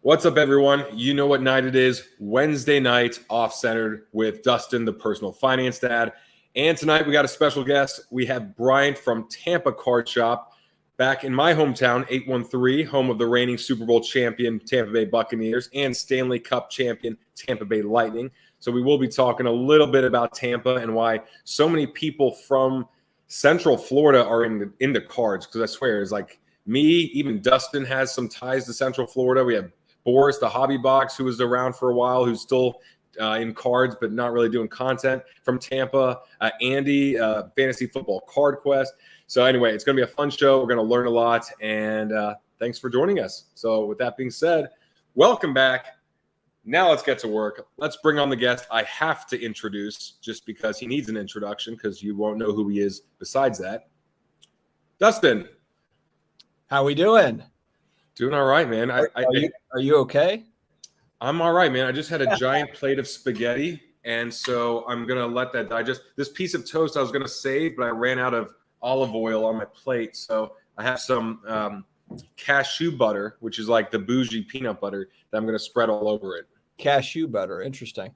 What's up, everyone? You know what night it is. Wednesday night, off-centered with Dustin, the personal finance dad. And tonight we got a special guest. We have Bryanrt from Tampa Card Shop back in my hometown, 813, home of the reigning Super Bowl champion Tampa Bay Buccaneers and Stanley Cup champion Tampa Bay Lightning. So we will be talking a little bit about Tampa and why so many people from Central Florida are into cards. Because I swear, it's like me, even Dustin has some ties to Central Florida. We have Boris, the hobby box, who was around for a while, who's still in cards but not really doing content from Tampa. Andy, Fantasy Football Card Quest. So anyway, it's going to be a fun show. We're going to learn a lot, and thanks for joining us. So with that being said, welcome back. Now let's get to work. Let's bring on the guest I have to introduce just because he needs an introduction because you won't know who he is besides that. Dustin. How we doing? Doing all right, man. Are you okay? I'm all right, man. I just had a giant plate of spaghetti, and so I'm going to let that digest. This piece of toast I was going to save, but I ran out of olive oil on my plate, so I have some cashew butter, which is like the bougie peanut butter, that I'm going to spread all over it. Cashew butter. Interesting.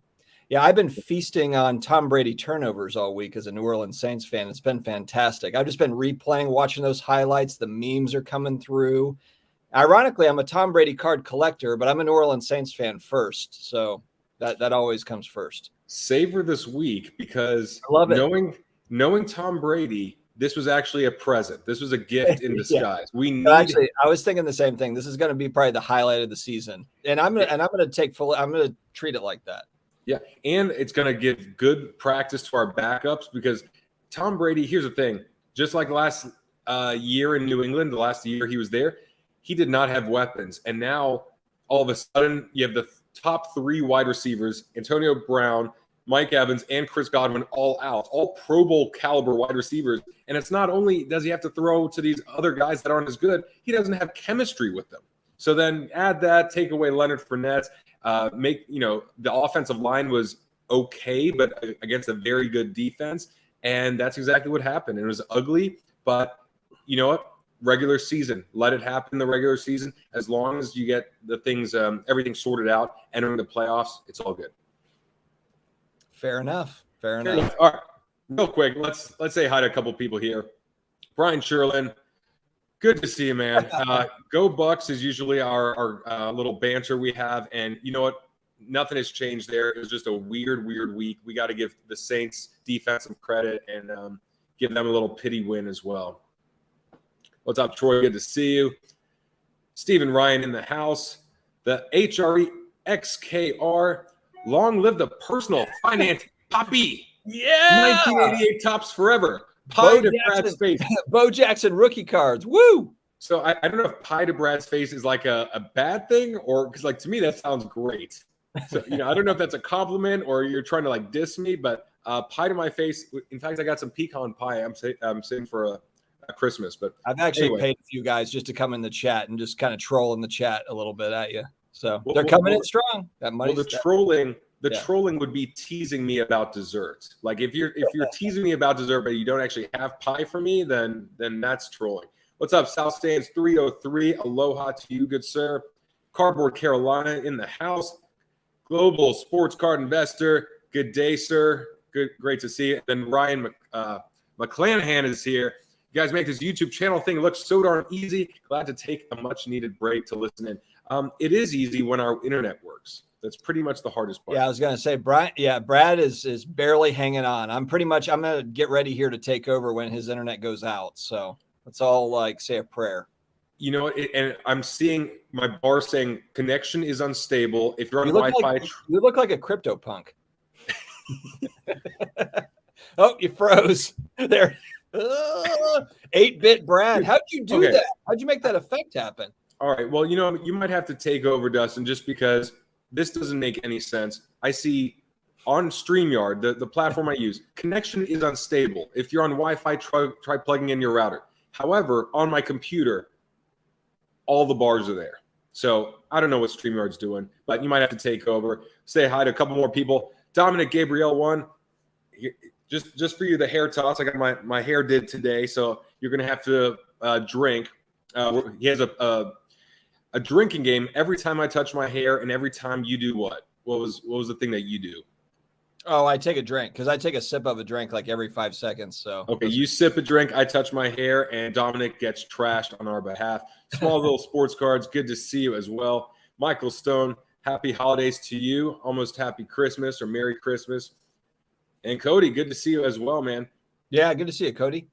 Yeah, I've been feasting on Tom Brady turnovers all week as a New Orleans Saints fan. It's been fantastic. I've just been replaying, watching those highlights. The memes are coming through. Ironically, I'm a Tom Brady card collector, but I'm a New Orleans Saints fan first. So that always comes first. Savor this week because I love it. Knowing Tom Brady, this was actually a present. This was a gift in disguise. Yeah. Actually, I was thinking the same thing. This is going to be probably the highlight of the season, and I'm going to treat it like that. Yeah, and it's going to give good practice to our backups because Tom Brady. Here's the thing: just like last year in New England, the last year he was there, he did not have weapons, and now all of a sudden you have the top three wide receivers: Antonio Brown, Mike Evans, and Chris Godwin, all out, all Pro Bowl caliber wide receivers. And it's not only does he have to throw to these other guys that aren't as good, he doesn't have chemistry with them. So then add that, take away Leonard Fournette, the offensive line was okay, but against a very good defense. And that's exactly what happened. It was ugly, but you know what? Regular season, let it happen in the regular season. As long as you get the things, everything sorted out, entering the playoffs, it's all good. Fair enough. All right, real quick, let's say hi to a couple people here. Brian Sherlin, good to see you, man. Go Bucks is usually our little banter we have, and you know what? Nothing has changed there. It was just a weird week. We got to give the Saints defense some credit and give them a little pity win as well. What's up, Troy? Good to see you. Stephen Ryan in the house. The HREXKR. Long live the personal finance poppy. Yeah. 1988 tops forever. Pie to Brad's face. Bo Jackson rookie cards. Woo. So I don't know if pie to Brad's face is like a bad thing or because like to me that sounds great. So I don't know if that's a compliment or you're trying to like diss me, but pie to my face. In fact, I got some pecan pie. I'm saving for a Christmas, but I've actually paid a few guys just to come in the chat and just kind of troll in the chat a little bit at you. So they're coming in strong. That money. Well, trolling would be teasing me about desserts. Like if you're teasing me about dessert, but you don't actually have pie for me, then that's trolling. What's up, South Stands 303? Aloha to you, good sir. Cardboard Carolina in the house. Global Sports Card Investor. Good day, sir. Great to see you. Then Ryan McClanahan is here. You guys make this YouTube channel thing look so darn easy. Glad to take a much-needed break to listen in. It is easy when our internet works. That's pretty much the hardest part. Yeah, I was going to say, Brad is barely hanging on. I'm going to get ready here to take over when his internet goes out. So let's all say a prayer. You know, and I'm seeing my bar saying connection is unstable. If you're on Wi-Fi. You look like a crypto punk. Oh, you froze there. 8-bit Brad. How'd you do that? How'd you make that effect happen? All right. Well, you might have to take over, Dustin, just because this doesn't make any sense. I see on StreamYard, the platform I use, connection is unstable. If you're on Wi-Fi, try plugging in your router. However, on my computer, all the bars are there. So I don't know what StreamYard's doing, but you might have to take over. Say hi to a couple more people. Dominic Gabriel 1. Just for you, the hair toss. I got my hair did today, so you're going to have to drink. He has a drinking game every time I touch my hair and every time you do what? What was the thing that you do? Oh, I take a drink because I take a sip of a drink like every 5 seconds. So okay, you sip a drink, I touch my hair, and Dominic gets trashed on our behalf. Small little sports cards. Good to see you as well. Michael Stone, happy holidays to you. Almost happy Christmas or Merry Christmas. And Cody, good to see you as well, man. Yeah, good to see you, Cody.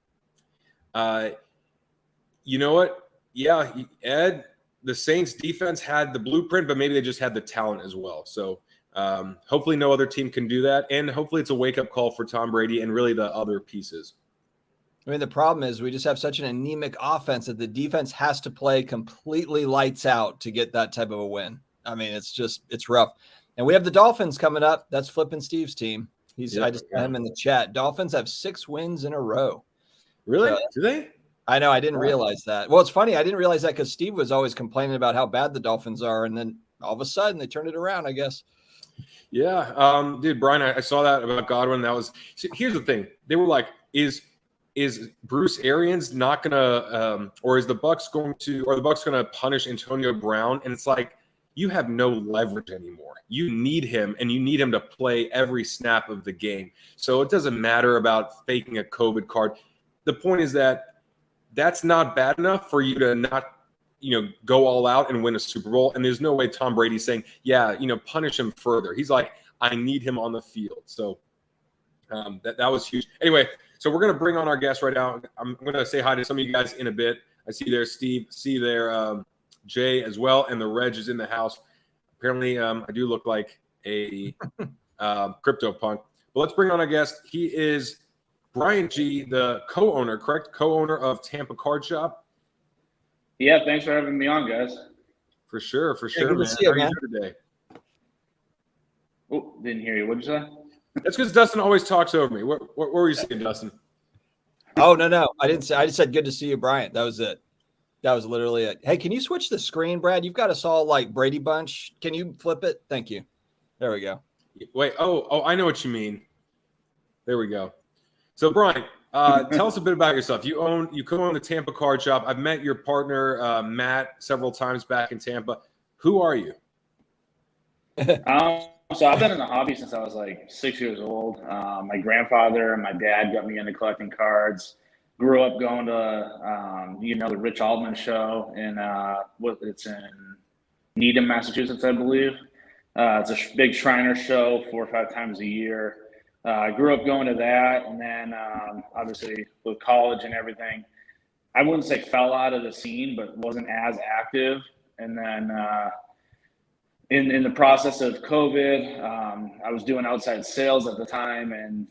You know what? Yeah, Ed, the Saints defense had the blueprint, but maybe they just had the talent as well. So hopefully no other team can do that. And hopefully it's a wake-up call for Tom Brady and really the other pieces. I mean, the problem is we just have such an anemic offense that the defense has to play completely lights out to get that type of a win. I mean, it's rough. And we have the Dolphins coming up. That's Flippin' Steve's team. I just had him in the chat. Dolphins have 6 wins in a row. Really? So, do they? I know. I didn't realize that. Well, it's funny. I didn't realize that because Steve was always complaining about how bad the Dolphins are. And then all of a sudden they turned it around, I guess. Yeah. Dude, Brian, I saw that about Godwin. Here's the thing. They were like, is Bruce Arians not going to or is the Bucs going to punish Antonio Brown? And it's like, you have no leverage anymore. You need him, and you need him to play every snap of the game. So it doesn't matter about faking a COVID card. The point is that that's not bad enough for you to not, go all out and win a Super Bowl. And there's no way Tom Brady's saying, yeah, punish him further. He's like, I need him on the field. So that was huge. Anyway, so we're going to bring on our guest right now. I'm going to say hi to some of you guys in a bit. I see there Steve, see there Jay as well, and the Reg is in the house. Apparently, I do look like a crypto punk. But let's bring on our guest. He is Bryanrt G, the co-owner, correct? Co-owner of Tampa Card Shop. Yeah, thanks for having me on, guys. For sure, good man. to see you, How are man. you doing today? Oh, didn't hear you. What'd you say? That's because Dustin always talks over me. What were you saying, Dustin? Oh, no. I didn't say. I just said good to see you, Bryanrt. That was it. That was literally it. Hey, can you switch the screen, Brad? You've got us all like Brady Bunch. Can you flip it? Thank you. There we go. Wait. Oh, I know what you mean. There we go. So, Bryanrt, tell us a bit about yourself. You co-own the Tampa Card Shop. I've met your partner, Matt, several times back in Tampa. Who are you? So I've been in the hobby since I was like 6 years old. My grandfather and my dad got me into collecting cards. Grew up going to, the Rich Altman show it's in Needham, Massachusetts, I believe. It's a big Shriner show 4 or 5 times a year. I grew up going to that, and then obviously with college and everything, I wouldn't say fell out of the scene, but wasn't as active. And then in the process of COVID, I was doing outside sales at the time, and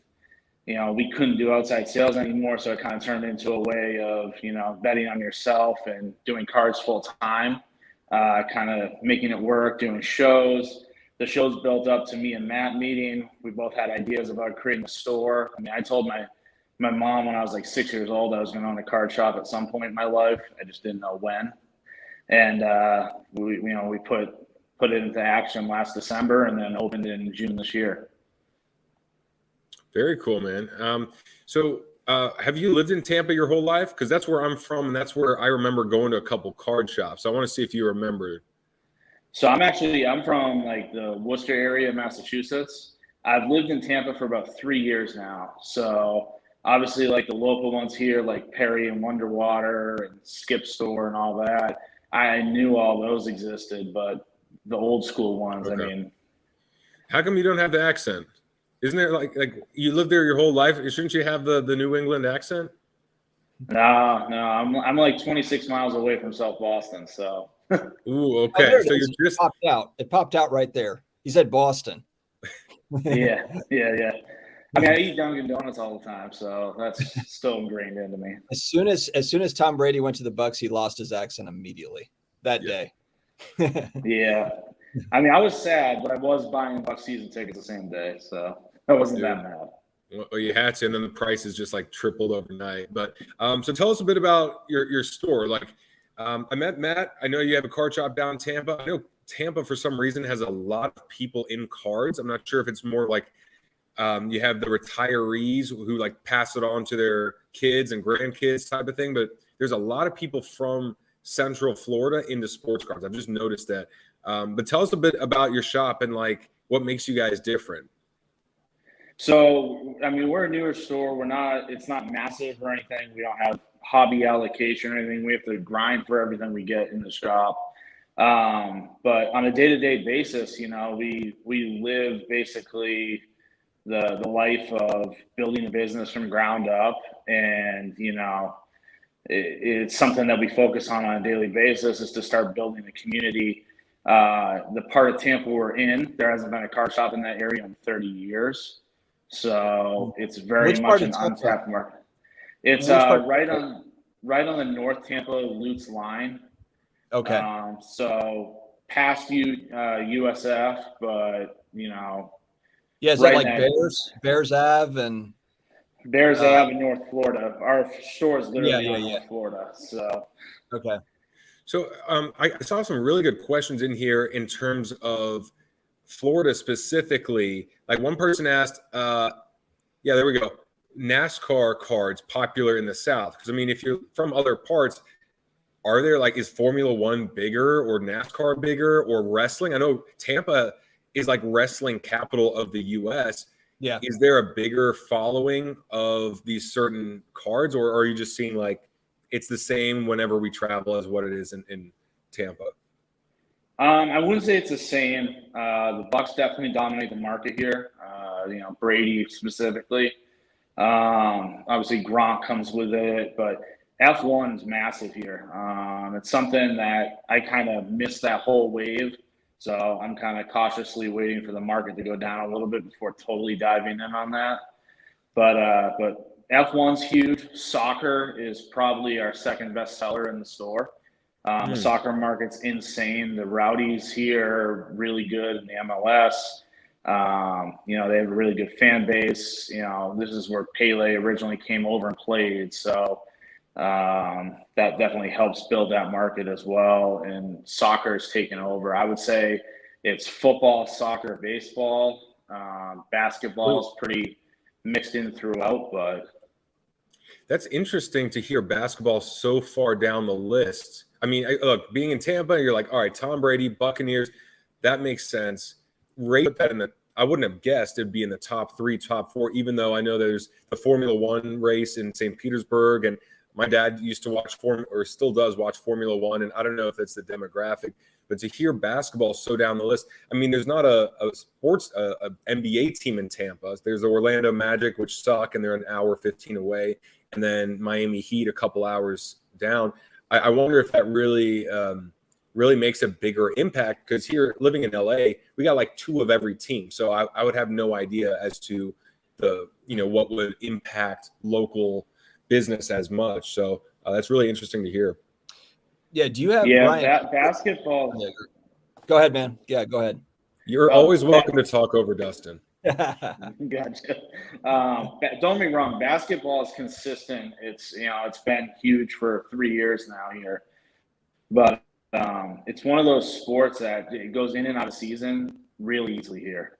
we couldn't do outside sales anymore, so it kind of turned into a way of betting on yourself and doing cards full time, kind of making it work, doing shows. The show's built up to me and Matt meeting. We both had ideas about creating a store. I mean, I told my mom when I was like 6 years old I was going to own a card shop at some point in my life. I just didn't know when. And we put it into action last December and then opened in June this year. Very cool, man. So have you lived in Tampa your whole life? Because that's where I'm from, and that's where I remember going to a couple card shops. I want to see if you remember. So I'm from like the Worcester area of Massachusetts. I've lived in Tampa for about 3 years now. So obviously like the local ones here, like Perry and Wonderwater and Skip Store and all that, I knew all those existed, but the old school ones, okay. I mean. How come you don't have the accent? Isn't there like you lived there your whole life? Shouldn't you have the New England accent? No, I'm like 26 miles away from South Boston, so. Ooh, okay. So you're just popped out. It popped out right there. He said Boston. Yeah. I mean, I eat Dunkin' Donuts all the time, so that's still ingrained into me. As soon as Tom Brady went to the Bucs, he lost his accent immediately that day. Yeah. I mean, I was sad, but I was buying Bucs season tickets the same day, so that wasn't that bad. Well, you had to, and then the prices just like tripled overnight. But so tell us a bit about your store. Like, I met Matt. I know you have a card shop down in Tampa. I know Tampa, for some reason, has a lot of people in cards. I'm not sure if it's more like you have the retirees who like pass it on to their kids and grandkids type of thing. But there's a lot of people from Central Florida into sports cards. I've just noticed that. But tell us a bit about your shop and like what makes you guys different. So, I mean, we're a newer store. It's not massive or anything. We don't have hobby allocation or anything. We have to grind for everything we get in the shop. But on a day-to-day basis, we live basically the life of building a business from ground up. And, it's something that we focus on a daily basis is to start building a community. The part of Tampa we're in, there hasn't been a card shop in that area in 30 years. So it's very much an untapped market. It's right on the North Tampa Lutz line. Okay. So past USF, but Yeah, is right that like Bears Ave and Bears Ave in North Florida? Our store is literally in yeah. North Florida. So okay. So I saw some really good questions in here in terms of Florida specifically. Like one person asked, yeah, there we go. NASCAR cards popular in the South? Because I mean, if you're from other parts, are there like, is Formula One bigger or NASCAR bigger or wrestling? I know Tampa is like wrestling capital of the U.S. Yeah. Is there a bigger following of these certain cards, or are you just seeing like it's the same whenever we travel as what it is in Tampa? I wouldn't say it's the same. The Bucks definitely dominate the market here. Brady specifically. Obviously, Gronk comes with it, but F1 is massive here. It's something that I kind of missed that whole wave, so I'm kind of cautiously waiting for the market to go down a little bit before totally diving in on that. But F1's huge. Soccer is probably our second best seller in the store. The soccer market's insane. The Rowdies here are really good in the MLS. They have a really good fan base. This is where Pele originally came over and played. So that definitely helps build that market as well. And soccer's taken over. I would say it's football, soccer, baseball. Basketball is pretty mixed in throughout, but that's interesting to hear basketball so far down the list. I mean, look, being in Tampa, you're like, all right, Tom Brady, Buccaneers, that makes sense. Rate that I wouldn't have guessed it'd be in the top 3, top 4, even though I know there's the Formula One race in St. Petersburg, and my dad used to watch or still does watch Formula One, and I don't know if it's the demographic, but to hear basketball so down the list, I mean, there's not a sports a NBA team in Tampa. There's the Orlando Magic, which suck, and they're an hour 15 away, and then Miami Heat a couple hours down. I wonder if that really makes a bigger impact, because here, living in LA, we got like 2 of every team. So I would have no idea as to what would impact local business as much. So that's really interesting to hear. Yeah. Do you have Bryanrt? Basketball? Yeah. Go ahead, man. Yeah, go ahead. You're always welcome to talk over Dustin. Gotcha. Don't get me wrong. Basketball is consistent. It's been huge for 3 years now here, but it's one of those sports that it goes in and out of season really easily here.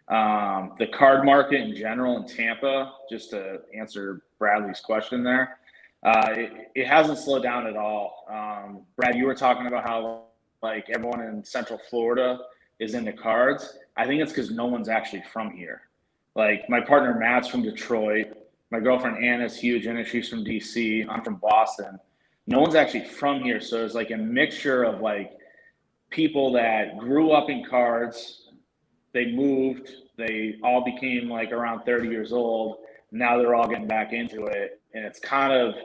The card market in general in Tampa, just to answer Bradley's question there, it hasn't slowed down at all. Brad, you were talking about how like everyone in Central Florida is into cards. I think it's because no one's actually from here. Like my partner Matt's from Detroit. My girlfriend Anna's huge into. She's from DC. I'm from Boston. No one's actually from here. So there's like a mixture of like people that grew up in cards. They moved. They all became like around 30 years old. Now they're all getting back into it. And it's kind of,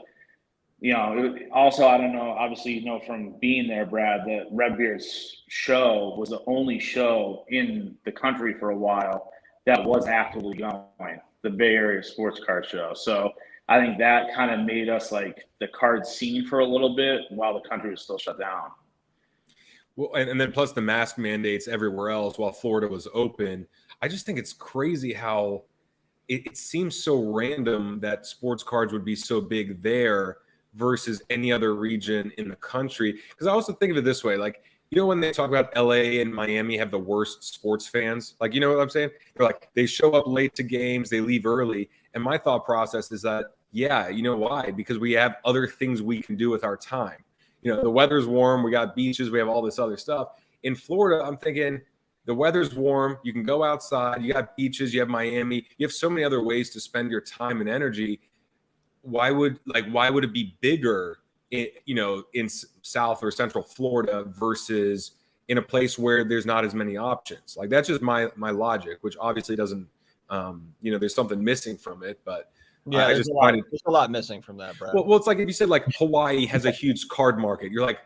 also, I don't know, obviously, from being there, Brad, that Redbeard's show was the only show in the country for a while that was actively going, the Bay Area Sports Card Show. So I think that kind of made us like the card scene for a little bit while the country was still shut down. Well, and then plus the mask mandates everywhere else while Florida was open. I just think it's crazy how it seems so random that sports cards would be so big there versus any other region in the country. Because I also think of it this way, like, when they talk about LA and Miami have the worst sports fans, like, you know what I'm saying? They're like, they show up late to games, they leave early. And my thought process is that, yeah, you know why? Because we have other things we can do with our time. the weather's warm, we got beaches, we have all this other stuff. In Florida, I'm thinking the weather's warm, you can go outside, you got beaches, you have Miami, you have so many other ways to spend your time and energy. Why would it be bigger in South or Central Florida versus in a place where there's not as many options? Like, that's just my logic, which obviously doesn't, there's something missing from it, but yeah, I there's just there's a lot missing from that, Brad. Well, it's like if you said like Hawaii has a huge card market, you're like,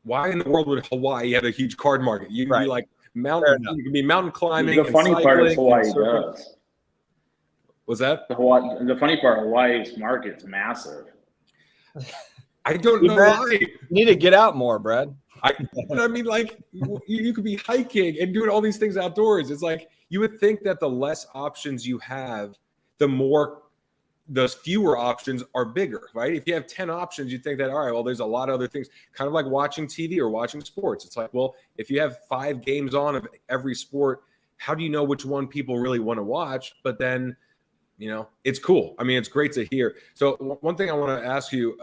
why in the world would Hawaii have a huge card market? You can be like you can be mountain climbing. The funny part is Hawaii does. Was that the funny part? Hawaii's market's massive. I don't know why. You need to get out more, Brad. I mean, like, you could be hiking and doing all these things outdoors. It's like you would think that the less options you have, the fewer options are bigger, right? If you have 10 options, you think that, all right, well, there's a lot of other things, kind of like watching TV or watching sports. It's like, well, if you have 5 games on of every sport, how do you know which one people really want to watch? But then, it's cool. I mean, it's great to hear. So one thing I want to ask you,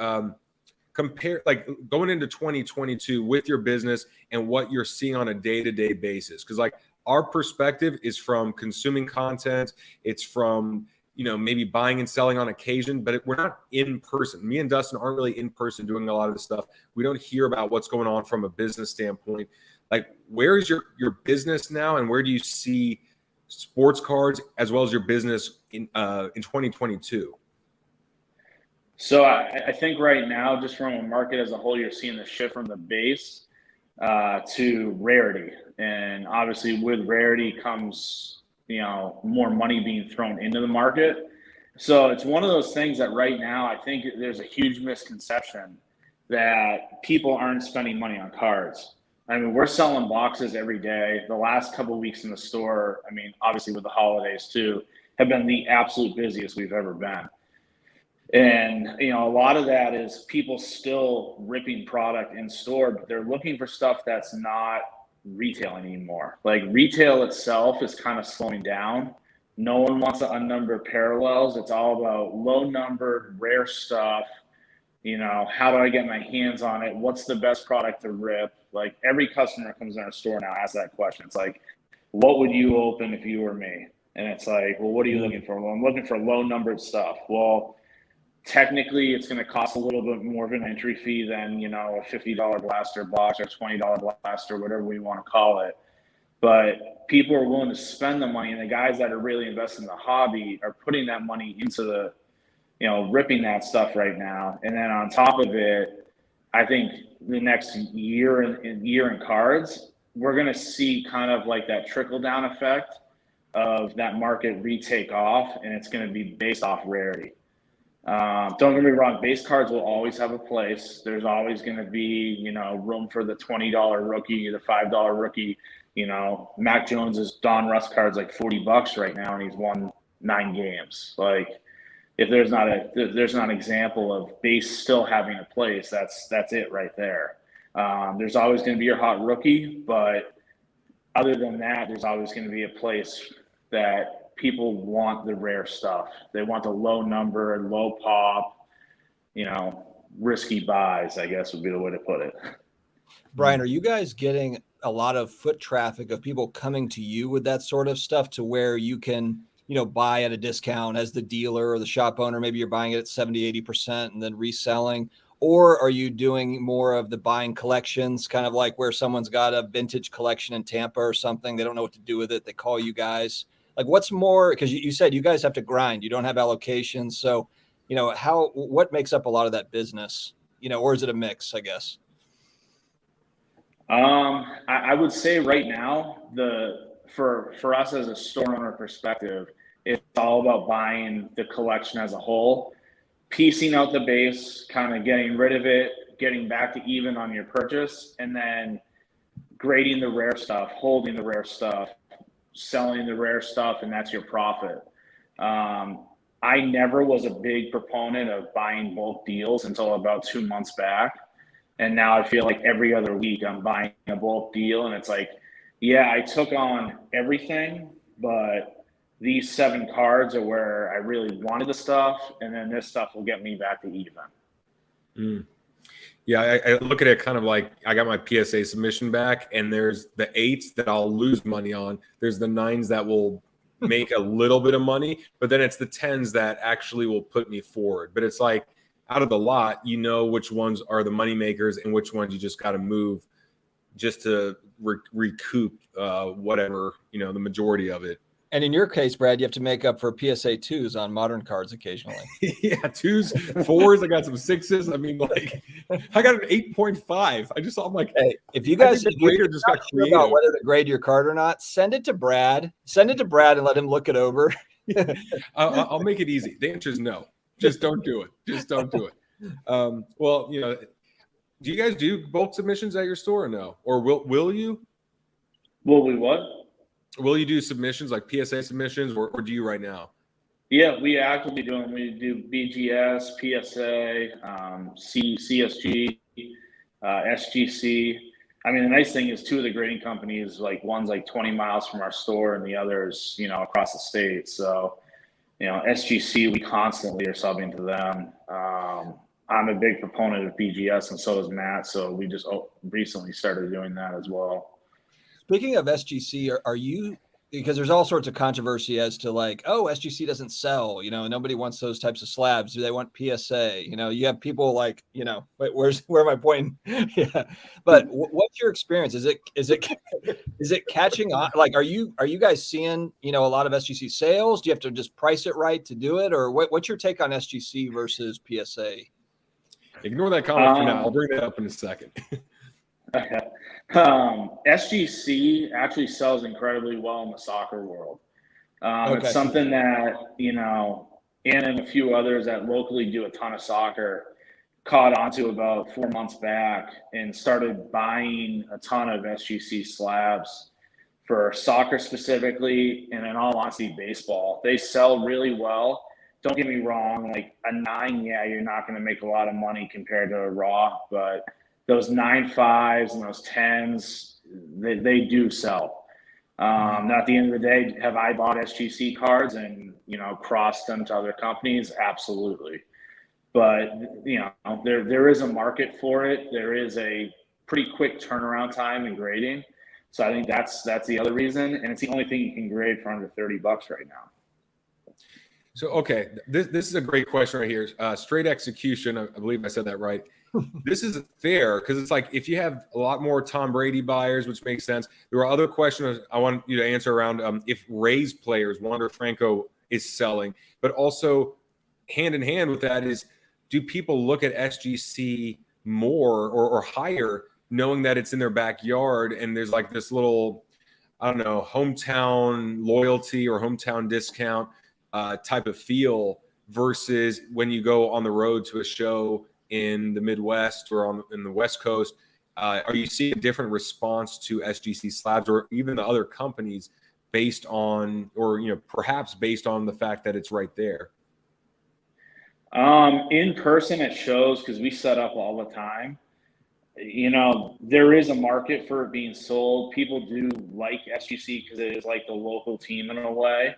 compare, like, going into 2022 with your business and what you're seeing on a day-to-day basis. Because, like, our perspective is from consuming content. It's from, maybe buying and selling on occasion, but we're not in person. Me and Dustin aren't really in person doing a lot of the stuff. We don't hear about what's going on from a business standpoint. Like, where is your business now, and where do you see sports cards as well as your business in 2022? So I think right now, just from a market as a whole, you're seeing the shift from the base to rarity. And obviously with rarity comes, more money being thrown into the market. So it's one of those things that right now, I think there's a huge misconception that people aren't spending money on cards. I mean, we're selling boxes every day. The last couple of weeks in the store, I mean, obviously with the holidays too, have been the absolute busiest we've ever been. And, a lot of that is people still ripping product in store, but they're looking for stuff that's not retail anymore. Like, retail itself is kind of slowing down. No one wants to unnumber parallels. It's all about low numbered, rare stuff. How do I get my hands on it? What's the best product to rip? Like, every customer that comes in our store now asks that question. It's like, what would you open if you were me? And it's like, well, what are you looking for? Well, I'm looking for low numbered stuff. Well, technically it's going to cost a little bit more of an entry fee than, a $50 blaster box or $20 blaster, whatever we want to call it. But people are willing to spend the money, and the guys that are really invested in the hobby are putting that money into the, ripping that stuff right now. And then on top of it, I think the next year in cards, we're going to see kind of like that trickle down effect of that market retake off, and it's going to be based off rarity. Don't get me wrong, base cards will always have a place. There's always going to be, room for the $20 rookie, the $5 rookie. Mac Jones's Don Russ card's like $40 right now, and he's won 9 games. Like, if there's not an example of base still having a place, that's it right there. There's always going to be your hot rookie, but other than that, there's always going to be a place that people want the rare stuff. They want the low number, low pop, risky buys, I guess would be the way to put it. Bryan, are you guys getting a lot of foot traffic of people coming to you with that sort of stuff to where you can, buy at a discount as the dealer or the shop owner? Maybe you're buying it at 70, 80% and then reselling. Or are you doing more of the buying collections, kind of like where someone's got a vintage collection in Tampa or something? They don't know what to do with it. They call you guys. Like, what's more, because you said you guys have to grind, you don't have allocations. So, what makes up a lot of that business, or is it a mix, I guess? I would say right now, for us as a store owner perspective, it's all about buying the collection as a whole, piecing out the base, kind of getting rid of it, getting back to even on your purchase, and then grading the rare stuff, holding the rare stuff, selling the rare stuff, and that's your profit. I never was a big proponent of buying bulk deals until about 2 months back. And now I feel like every other week I'm buying a bulk deal, and it's like, yeah, I took on everything, but these 7 cards are where I really wanted the stuff, and then this stuff will get me back to even. Yeah, I look at it kind of like I got my PSA submission back, and there's the 8s that I'll lose money on. There's the 9s that will make a little bit of money, but then it's the 10s that actually will put me forward. But it's like out of the lot, you know which ones are the money makers and which ones you just got to move just to recoup whatever, the majority of it. And in your case, Brad, you have to make up for PSA 2s on modern cards occasionally. Yeah, 2s, 4s. I got some 6s. I mean, like, I got an 8.5. I'm like, hey, if you guys the grader just got creative about whether to grade your card or not, send it to Brad. Send it to Brad and let him look it over. I'll make it easy. The answer is no. Just don't do it. Just don't do it. Well, do you guys do bulk submissions at your store or no? Or will you? Will we what? Will you do submissions like PSA submissions, or do you right now? Yeah, we actively do them. We do BGS, PSA, CSG, SGC. I mean, the nice thing is 2 of the grading companies, like one's like 20 miles from our store and the other's, across the state. So, SGC, we constantly are subbing to them. I'm a big proponent of BGS, and so is Matt. So we just recently started doing that as well. Speaking of SGC, are you, because there's all sorts of controversy as to like, oh, SGC doesn't sell, nobody wants those types of slabs. Do they want PSA? You have people like, wait, where am I pointing? Yeah. But what's your experience? Is it catching on? Like, are you guys seeing, a lot of SGC sales? Do you have to just price it right to do it? Or what's your take on SGC versus PSA? Ignore that comment for now. I'll bring that up in a second. Okay. SGC actually sells incredibly well in the soccer world. It's something that, and a few others that locally do a ton of soccer caught onto about 4 months back and started buying a ton of SGC slabs for soccer specifically, and in all honesty, baseball. They sell really well. Don't get me wrong, like a 9, yeah, you're not going to make a lot of money compared to a raw, but those 9.5s and those 10s, they do sell. Now, at the end of the day, have I bought SGC cards and, crossed them to other companies? Absolutely. But, there is a market for it. There is a pretty quick turnaround time in grading. So I think that's the other reason. And it's the only thing you can grade for under $30 right now. So, okay, this is a great question right here. Straight execution, I believe I said that right. This is fair because it's like if you have a lot more Tom Brady buyers, which makes sense. There are other questions I want you to answer around if Rays players, Wander Franco, is selling, but also hand in hand with that is, do people look at SGC more or higher, knowing that it's in their backyard and there's like this little, I don't know, hometown loyalty or hometown discount type of feel versus when you go on the road to a show in the Midwest or in the West Coast? Are you seeing a different response to SGC slabs or even the other companies based on, or perhaps based on the fact that it's right there? In person at shows, because we set up all the time, there is a market for it being sold. People do like SGC because it is like the local team in a way.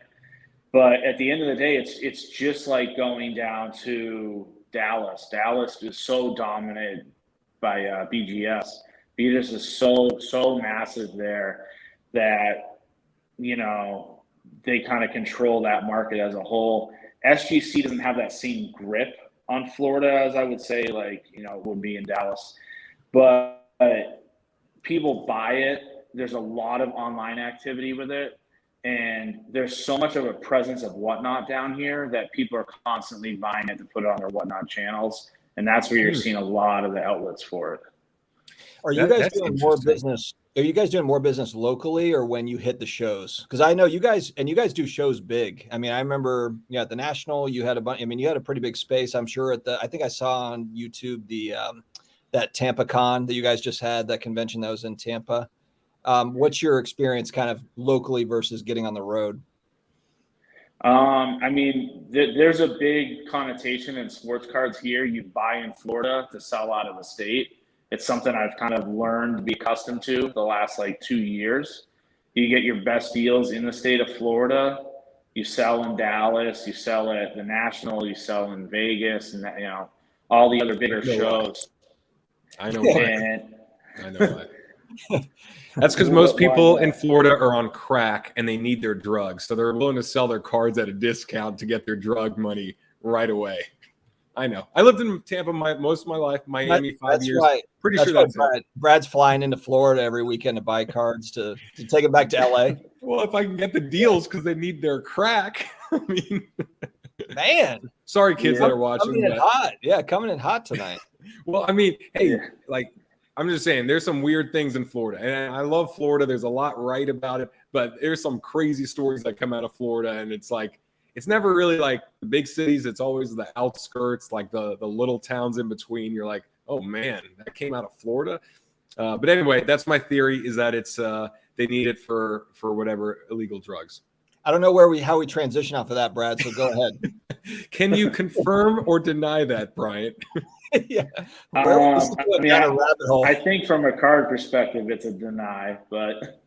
But at the end of the day, it's just like going down to Dallas. Dallas is so dominated by BGS. BGS is so massive there that, they kind of control that market as a whole. SGC doesn't have that same grip on Florida as I would say, like, would be in Dallas. But people buy it. There's a lot of online activity with it. And there's so much of a presence of Whatnot down here that people are constantly buying it to put it on their Whatnot channels. And that's where you're seeing a lot of the outlets for it. Are you guys doing more business? Are you guys doing more business locally or when you hit the shows? Because I know you guys do shows big. I mean, I remember at the National, you had a bunch. I mean, you had a pretty big space. I'm sure I think I saw on YouTube that Tampa Con that you guys just had, that convention that was in Tampa. What's your experience kind of locally versus getting on the road? I mean, there's a big connotation in sports cards here. You buy in Florida to sell out of the state. It's something I've kind of learned to be accustomed to the last 2 years. You get your best deals in the state of Florida. You sell in Dallas, you sell at the National, you sell in Vegas, and all the other bigger shows. I know why. And I know why. That's because most people in Florida are on crack and they need their drugs. So they're willing to sell their cards at a discount to get their drug money right away. I know. I lived in Tampa most of my life, Miami 5 years. Pretty sure that's Brad's flying into Florida every weekend to buy cards to take it back to LA. Well, if I can get the deals because they need their crack. I mean, man. Sorry, kids that are watching. Coming in hot. Yeah, coming in hot tonight. Well, I mean, hey, I'm just saying there's some weird things in Florida. And I love Florida. There's a lot right about it. But there's some crazy stories that come out of Florida. And it's like, it's never really like the big cities. It's always the outskirts, like the little towns in between. You're like, oh, man, that came out of Florida. But anyway, that's my theory is that it's they need it for whatever illegal drugs. I don't know how we transition off of that, Brad. So go ahead. Can you confirm or deny that, Bryanrt? Yeah. I think from a card perspective, it's a deny, but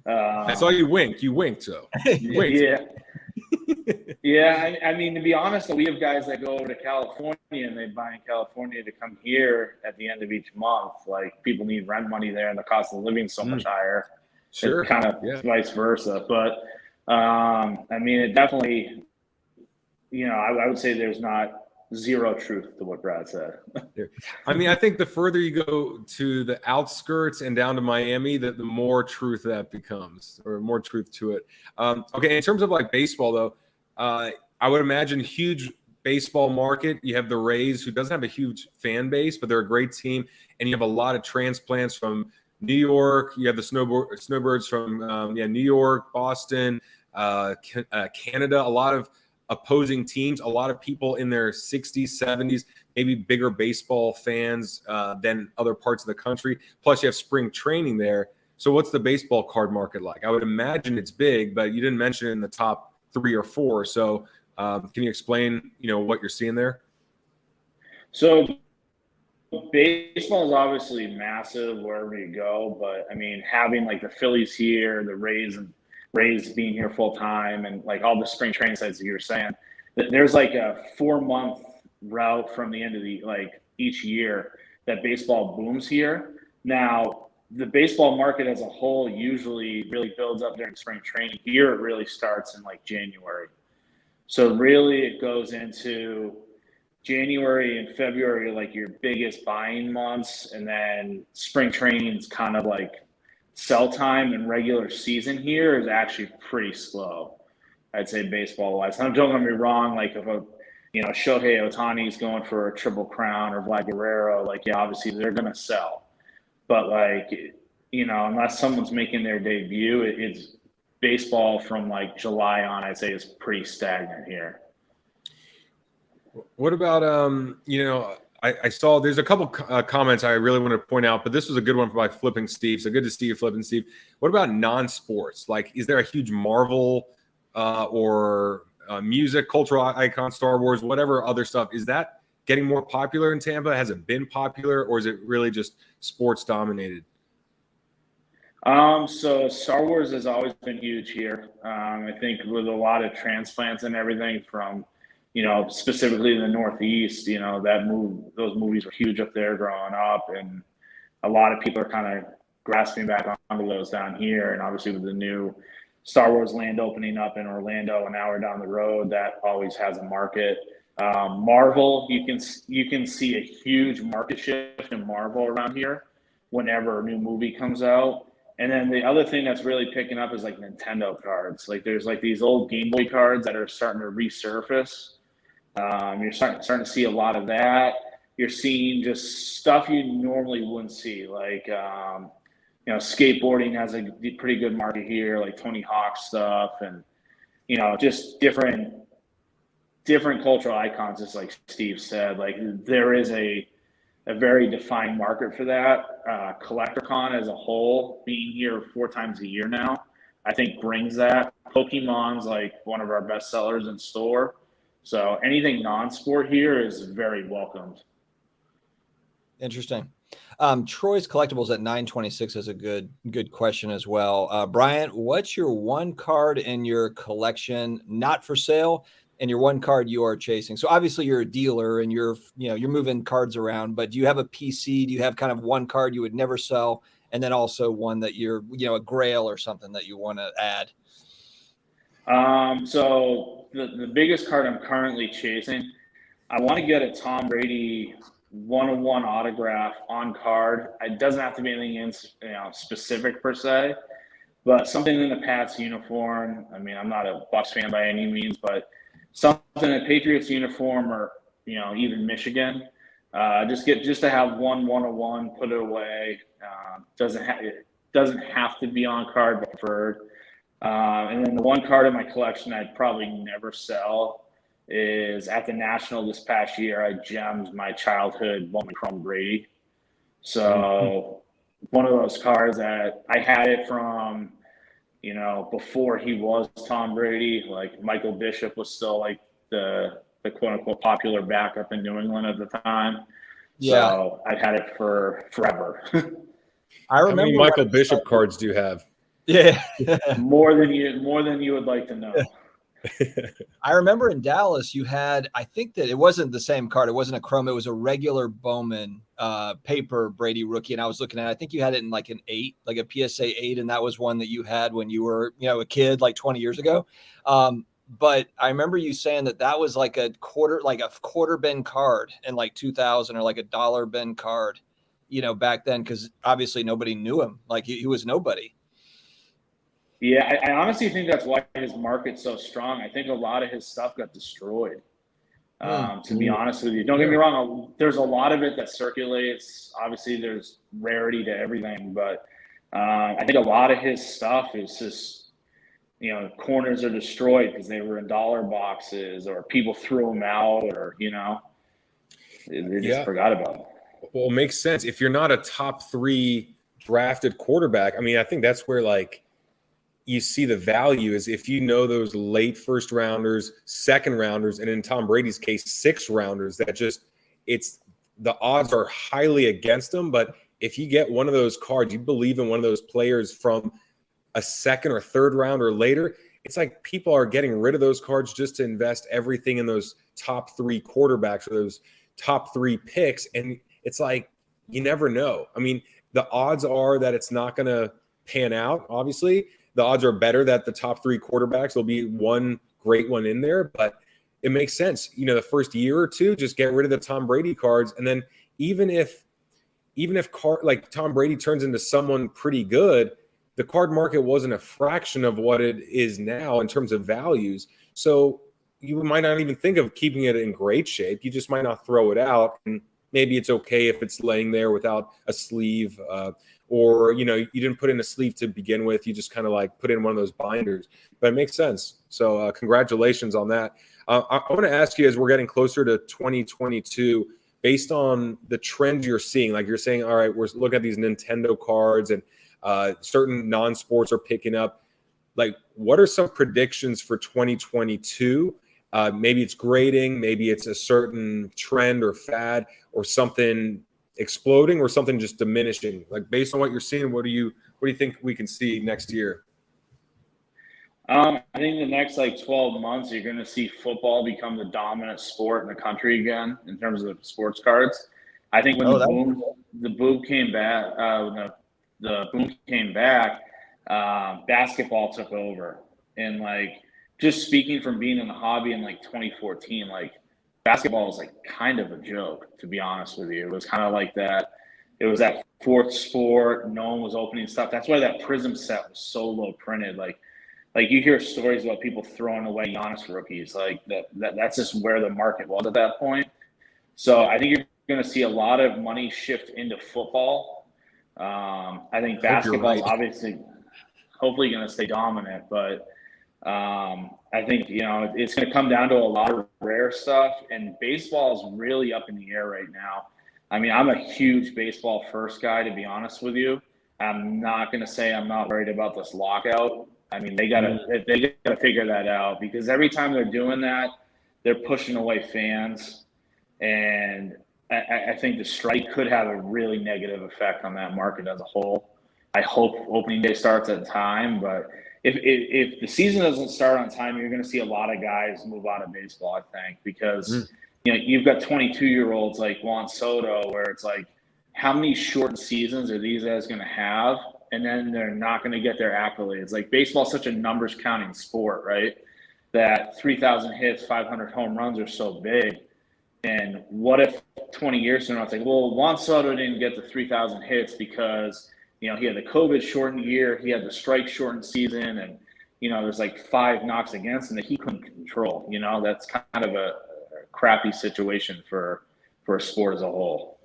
I saw you wink. You winked, so you winked. Yeah. Yeah, I mean, to be honest, we have guys that go over to California and they buy in California to come here at the end of each month. Like people need rent money there, and the cost of living is so much higher. Sure, it's kind of vice versa. But I mean, it definitely, I would say there's not zero truth to what Brad said. I mean, I think the further you go to the outskirts and down to Miami, the more truth that becomes, or more truth to it. Okay, in terms of like baseball, though, I would imagine huge baseball market. You have the Rays, who doesn't have a huge fan base, but they're a great team, and you have a lot of transplants from New York. You have the snowbirds from New York, Boston, Canada. A lot of opposing teams, a lot of people in their 60s, 70s, maybe bigger baseball fans than other parts of the country. Plus, you have spring training there. So what's the baseball card market like? I would imagine it's big, but you didn't mention it in the top 3 or 4. So can you explain, what you're seeing there? So baseball is obviously massive wherever you go, but I mean, having like the Phillies here, the Rays being here full time, and like all the spring training sites that you were saying, there's like a 4-month route from the end of each year that baseball booms here. Now, the baseball market as a whole usually really builds up during spring training. Here, it really starts in like January. So really, it goes into January and February, like your biggest buying months, and then spring training is kind of like sell time, and regular season here is actually pretty slow, I'd say, baseball wise. Don't get me wrong, like if Shohei Ohtani is going for a triple crown, or Vlad Guerrero, obviously they're gonna sell. But unless someone's making their debut, it's baseball from like July on, I'd say, is pretty stagnant here. What about I saw there's a couple comments I really want to point out, but this was a good one by Flipping Steve. So good to see you, Flipping Steve. What about non-sports? Like, is there a huge Marvel or music, cultural icon, Star Wars, whatever other stuff? Is that getting more popular in Tampa? Has it been popular, or is it really just sports dominated? So Star Wars has always been huge here. I think with a lot of transplants and everything from, specifically the Northeast, those movies were huge up there growing up, and a lot of people are kind of grasping back onto those down here. And obviously with the new Star Wars land opening up in Orlando an hour down the road, that always has a market. Marvel, you can see a huge market shift in Marvel around here whenever a new movie comes out. And then the other thing that's really picking up is like Nintendo cards. Like there's like these old Game Boy cards that are starting to resurface. You're starting to see a lot of that. You're seeing just stuff you normally wouldn't see. Like, skateboarding has a pretty good market here, like Tony Hawk stuff, and, just different cultural icons, just like Steve said. Like there is a very defined market for that. CollectorCon as a whole, being here 4 times a year now, I think brings that. Pokemon's like one of our best sellers in store. So anything non-sport here is very welcomed. Interesting. Troy's Collectibles at 926 is a good question as well. Bryanrt, what's your one card in your collection not for sale, and your one card you are chasing. So obviously you're a dealer and you're moving cards around, but do you have a PC? Do you have kind of one card you would never sell? And then also one that you're, a grail or something that you want to add? So the biggest card I'm currently chasing, I want to get a Tom Brady 101 autograph on card. It doesn't have to be anything specific per se, but something in the Pats uniform. I mean, I'm not a Bucs fan by any means, but something in Patriots uniform or, even Michigan. Just to have 101, put it away. It doesn't have to be on card, but preferred. And then the one card in my collection I'd probably never sell is at the National this past year. I gemmed my childhood Bowman Chrome Brady. So one of those cards that I had it from, before he was Tom Brady. Like Michael Bishop was still like the quote unquote popular backup in New England at the time. Yeah. So I've had it for forever. I remember how many Michael Bishop cards do you have? Yeah. more than you would like to know. I remember in Dallas you had, I think that it wasn't the same card. It wasn't a chrome. It was a regular Bowman paper Brady rookie. And I was looking at it. I think you had it in like an 8, like a PSA 8. And that was one that you had when you were, a kid like 20 years ago. But I remember you saying that was like a quarter bin card in like 2000 or like a dollar bin card, back then. Cause obviously nobody knew him. Like he was nobody. Yeah, I honestly think that's why his market's so strong. I think a lot of his stuff got destroyed, to be honest with you. Don't get me wrong, there's a lot of it that circulates. Obviously, there's rarity to everything, but I think a lot of his stuff is just, corners are destroyed because they were in dollar boxes or people threw them out or, they just forgot about them. Well, it makes sense. If you're not a top 3 drafted quarterback, I mean, I think that's where you see the value is if those late first rounders, second rounders, and in Tom Brady's case, 6 rounders that the odds are highly against them. But if you get one of those cards, you believe in one of those players from a second or third round or later, it's like people are getting rid of those cards just to invest everything in those top 3 quarterbacks or those top 3 picks. And it's like, you never know. I mean, the odds are that it's not going to pan out, obviously. The odds are better that the top 3 quarterbacks will be one great one in there, but it makes sense. The first year or two, just get rid of the Tom Brady cards. And then even if like Tom Brady turns into someone pretty good, the card market wasn't a fraction of what it is now in terms of values. So you might not even think of keeping it in great shape. You just might not throw it out. And maybe it's okay if it's laying there without a sleeve, or you didn't put in a sleeve to begin with. You just kind of like put in one of those binders. But it makes sense. So congratulations on that. I want to ask you, as we're getting closer to 2022, based on the trends you're seeing, like you're saying, all right, we're looking at these Nintendo cards and certain non-sports are picking up. Like, what are some predictions for 2022? Maybe it's grading, maybe it's a certain trend or fad or something exploding or something just diminishing. Like, based on what you're seeing, what do you think we can see next year? I think the next 12 months, you're going to see football become the dominant sport in the country again in terms of sports cards. I think when the boom came back, basketball took over. And just speaking from being in the hobby in 2014, basketball was kind of a joke, to be honest with you. It was kind of like that. It was that fourth sport. No one was opening stuff. That's why that Prism set was so low printed. You hear stories about people throwing away Giannis rookies. That's just where the market was at that point. So I think you're going to see a lot of money shift into football. I think basketball is obviously, hopefully, going to stay dominant, but I think it's going to come down to a lot of rare stuff, and baseball is really up in the air right now. I mean, I'm a huge baseball first guy, to be honest with you. I'm not going to say I'm not worried about this lockout. I mean, they gotta figure that out, because every time they're doing that, they're pushing away fans, and I think the strike could have a really negative effect on that market as a whole. I hope opening day starts at time, but if the season doesn't start on time, you're going to see a lot of guys move out of baseball, I think, because you've got 22-year-olds like Juan Soto, where it's like, how many shortened seasons are these guys going to have? And then they're not going to get their accolades. Like, baseball is such a numbers counting sport, right? That 3,000 hits, 500 home runs are so big. And what if 20 years from now it's like, well, Juan Soto didn't get the 3,000 hits because he had the COVID shortened year, he had the strike shortened season, and there's like 5 knocks against him that he couldn't control. That's kind of a crappy situation for a sport as a whole.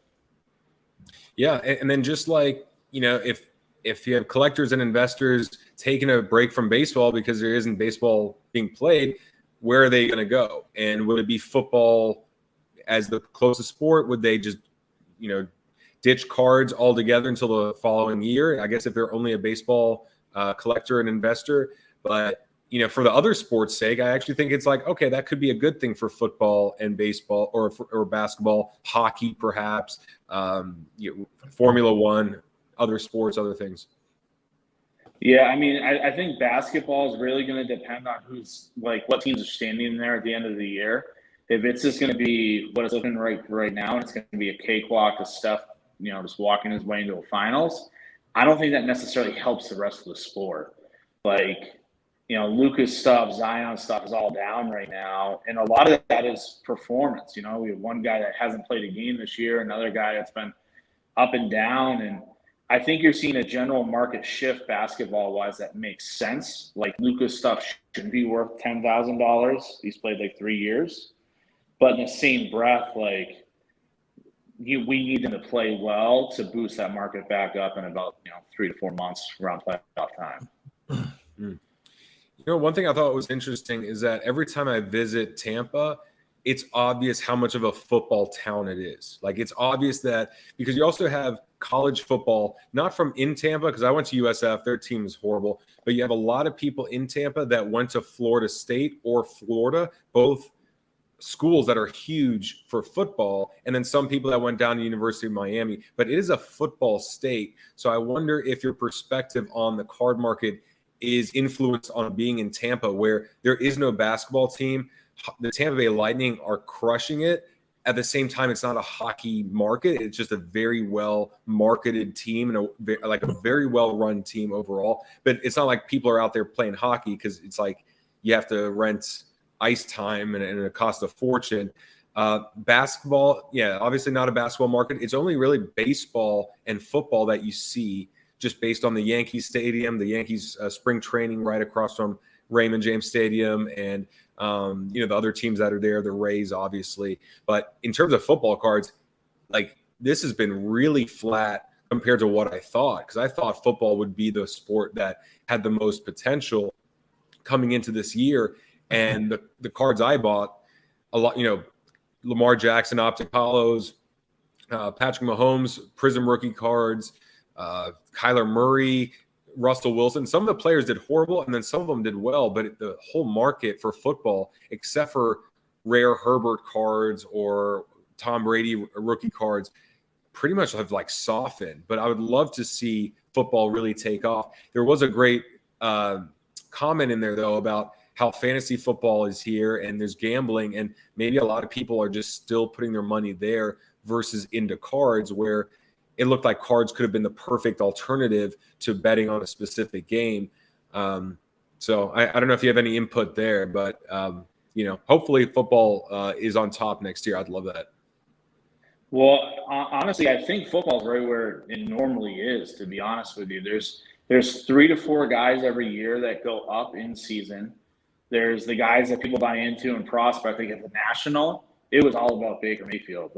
Yeah, and then just like if you have collectors and investors taking a break from baseball because there isn't baseball being played, where are they going to go? And would it be football as the closest sport? Would they just ditch cards altogether until the following year? I guess if they're only a baseball collector and investor. But for the other sports' sake, I actually think it's like, okay, that could be a good thing for football and baseball, or basketball, hockey, perhaps, Formula One, other sports, other things. Yeah, I mean, I think basketball is really going to depend on what teams are standing there at the end of the year. If it's just going to be what it's looking right now, and it's going to be a cakewalk of Steph, just walking his way into a finals, I don't think that necessarily helps the rest of the sport. Luka's stuff, Zion stuff is all down right now, and a lot of that is performance. We have one guy that hasn't played a game this year, another guy that's been up and down, and I think you're seeing a general market shift basketball-wise that makes sense. Like, Luka's stuff shouldn't be worth $10,000. He's played 3 years. But in the same breath, we need them to play well to boost that market back up in about 3 to 4 months around playoff time. One thing I thought was interesting is that every time I visit Tampa, it's obvious how much of a football town it is. Like, it's obvious that, because you also have college football, not from in Tampa, because I went to USF, their team is horrible, but you have a lot of people in Tampa that went to Florida State or Florida, both schools that are huge for football, and then some people that went down to University of Miami. But it is a football state. So I wonder if your perspective on the card market is influenced on being in Tampa, where there is no basketball team. The Tampa Bay Lightning are crushing it. At the same time, it's not a hockey market. It's just a very well marketed team and a very well run team overall. But it's not like people are out there playing hockey, because it's like you have to rent ice time and it costs a fortune. Basketball, yeah, obviously not a basketball market. It's only really baseball and football that you see, just based on the Yankees Stadium, the Yankees spring training right across from Raymond James Stadium, and the other teams that are there, the Rays, obviously. But in terms of football cards, this has been really flat compared to what I thought, because I thought football would be the sport that had the most potential coming into this year. And the cards I bought, a lot, Lamar Jackson Optic Hollows, Patrick Mahomes Prism rookie cards, Kyler Murray, Russell Wilson. Some of the players did horrible, and then some of them did well. But the whole market for football, except for rare Herbert cards or Tom Brady rookie cards, pretty much have softened. But I would love to see football really take off. There was a great comment in there, though, about how fantasy football is here and there's gambling, and maybe a lot of people are just still putting their money there versus into cards, where it looked like cards could have been the perfect alternative to betting on a specific game. So I don't know if you have any input there, but hopefully football is on top next year. I'd love that. Well, honestly, I think football is right where it normally is, to be honest with you. There's 3 to 4 guys every year that go up in season. There's the guys that people buy into and prospect. They get the national. It was all about Baker Mayfield.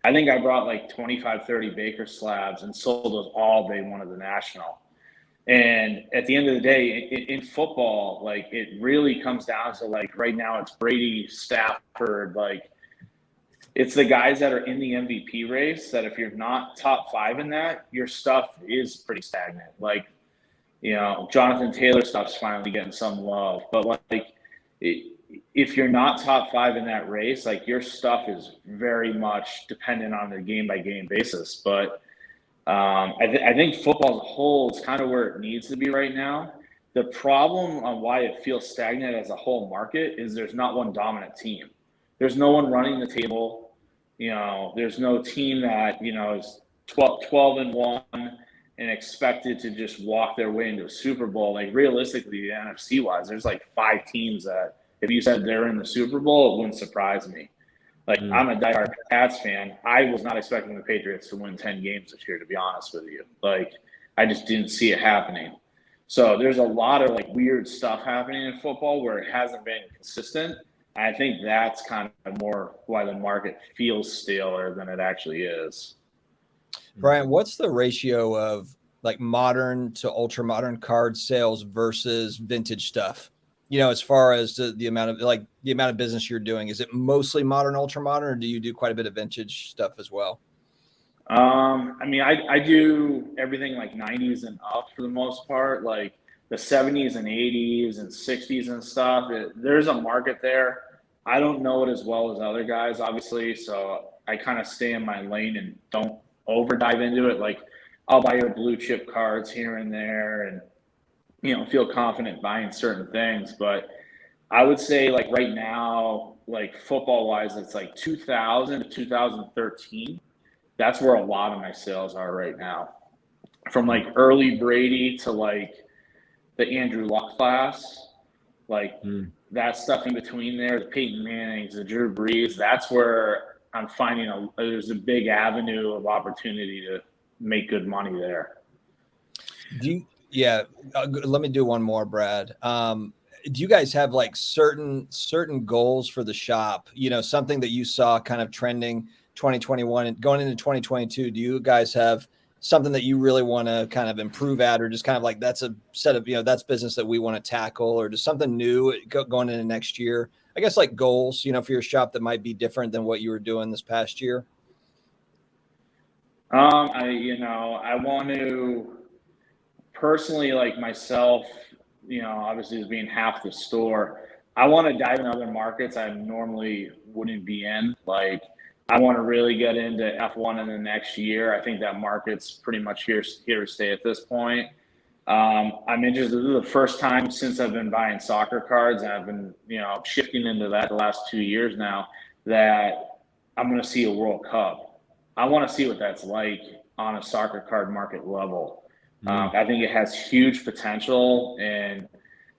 I think I brought 25, 30 Baker slabs and sold those all day one of the national. And at the end of the day, in football, it really comes down to right now it's Brady, Stafford, it's the guys that are in the MVP race that if you're not top 5 in that, your stuff is pretty stagnant. Jonathan Taylor stuff's finally getting some love, but if you're not top 5 in that race, your stuff is very much dependent on the game by game basis. But I think football as a whole is kind of where it needs to be right now. The problem on why it feels stagnant as a whole market is there's not one dominant team. There's no one running the table. There's no team that, is 12-1 and expected to just walk their way into a Super Bowl. Like realistically, the NFC wise, there's like 5 teams that if you said they're in the Super Bowl, it wouldn't surprise me. Like I'm a diehard Pats fan. I was not expecting the Patriots to win 10 games this year, to be honest with you. Like I just didn't see it happening. So there's a lot of like weird stuff happening in football where it hasn't been consistent. I think that's kind of more why the market feels staler than it actually is. Bryanrt, what's the ratio of like modern to ultra modern card sales versus vintage stuff? As far as the amount of business you're doing, is it mostly modern, ultra modern, or do you do quite a bit of vintage stuff as well? I do everything like 90s and up for the most part, like the 70s and 80s and 60s and stuff. There's a market there. I don't know it as well as other guys, obviously, so I kind of stay in my lane and don't over dive into it. Like I'll buy your blue chip cards here and there and feel confident buying certain things. But I would say like right now, like football wise, it's like 2000 to 2013. That's where a lot of my sales are right now. From like early Brady to like the Andrew Luck class, like that stuff in between there, the Peyton Mannings, the Drew Brees, that's where I'm finding there's a big avenue of opportunity to make good money there. Let me do one more, Brad. Do you guys have like certain goals for the shop? Something that you saw kind of trending 2021 and going into 2022. Do you guys have something that you really want to kind of improve at, or just kind of like that's a set of that's business that we want to tackle, or just something new going into next year? I guess like goals, for your shop that might be different than what you were doing this past year. I want to personally, like myself, obviously as being half the store, I want to dive in other markets I normally wouldn't be in. Like I want to really get into F1 in the next year. I think that market's pretty much here to stay at this point. I'm interested. This is the first time since I've been buying soccer cards, and I've been, shifting into that the last 2 years now, that I'm going to see a World Cup. I want to see what that's like on a soccer card market level. I think it has huge potential, and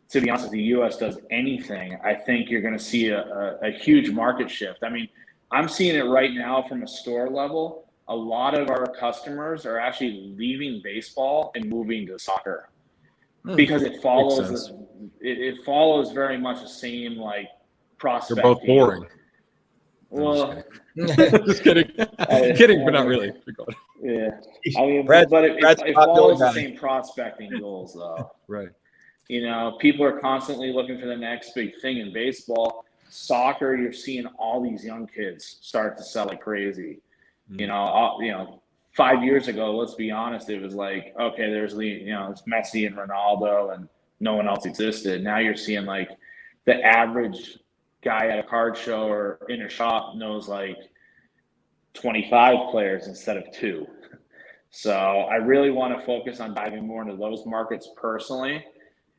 to be honest, if the U.S. does anything, I think you're going to see a huge market shift. I mean, I'm seeing it right now from a store level. A lot of our customers are actually leaving baseball and moving to soccer because it follows it follows very much the same like prospecting. They're both boring. Well, just kidding. Kidding, but not really. Yeah, I mean, Brad, but it follows the same prospecting goals, though. Right. People are constantly looking for the next big thing in baseball. Soccer, you're seeing all these young kids start to sell like crazy. 5 years ago, let's be honest, it was like, okay, there's it's Messi and Ronaldo and no one else existed. Now you're seeing like the average guy at a card show or in a shop knows like 25 players instead of 2. So I really want to focus on diving more into those markets personally.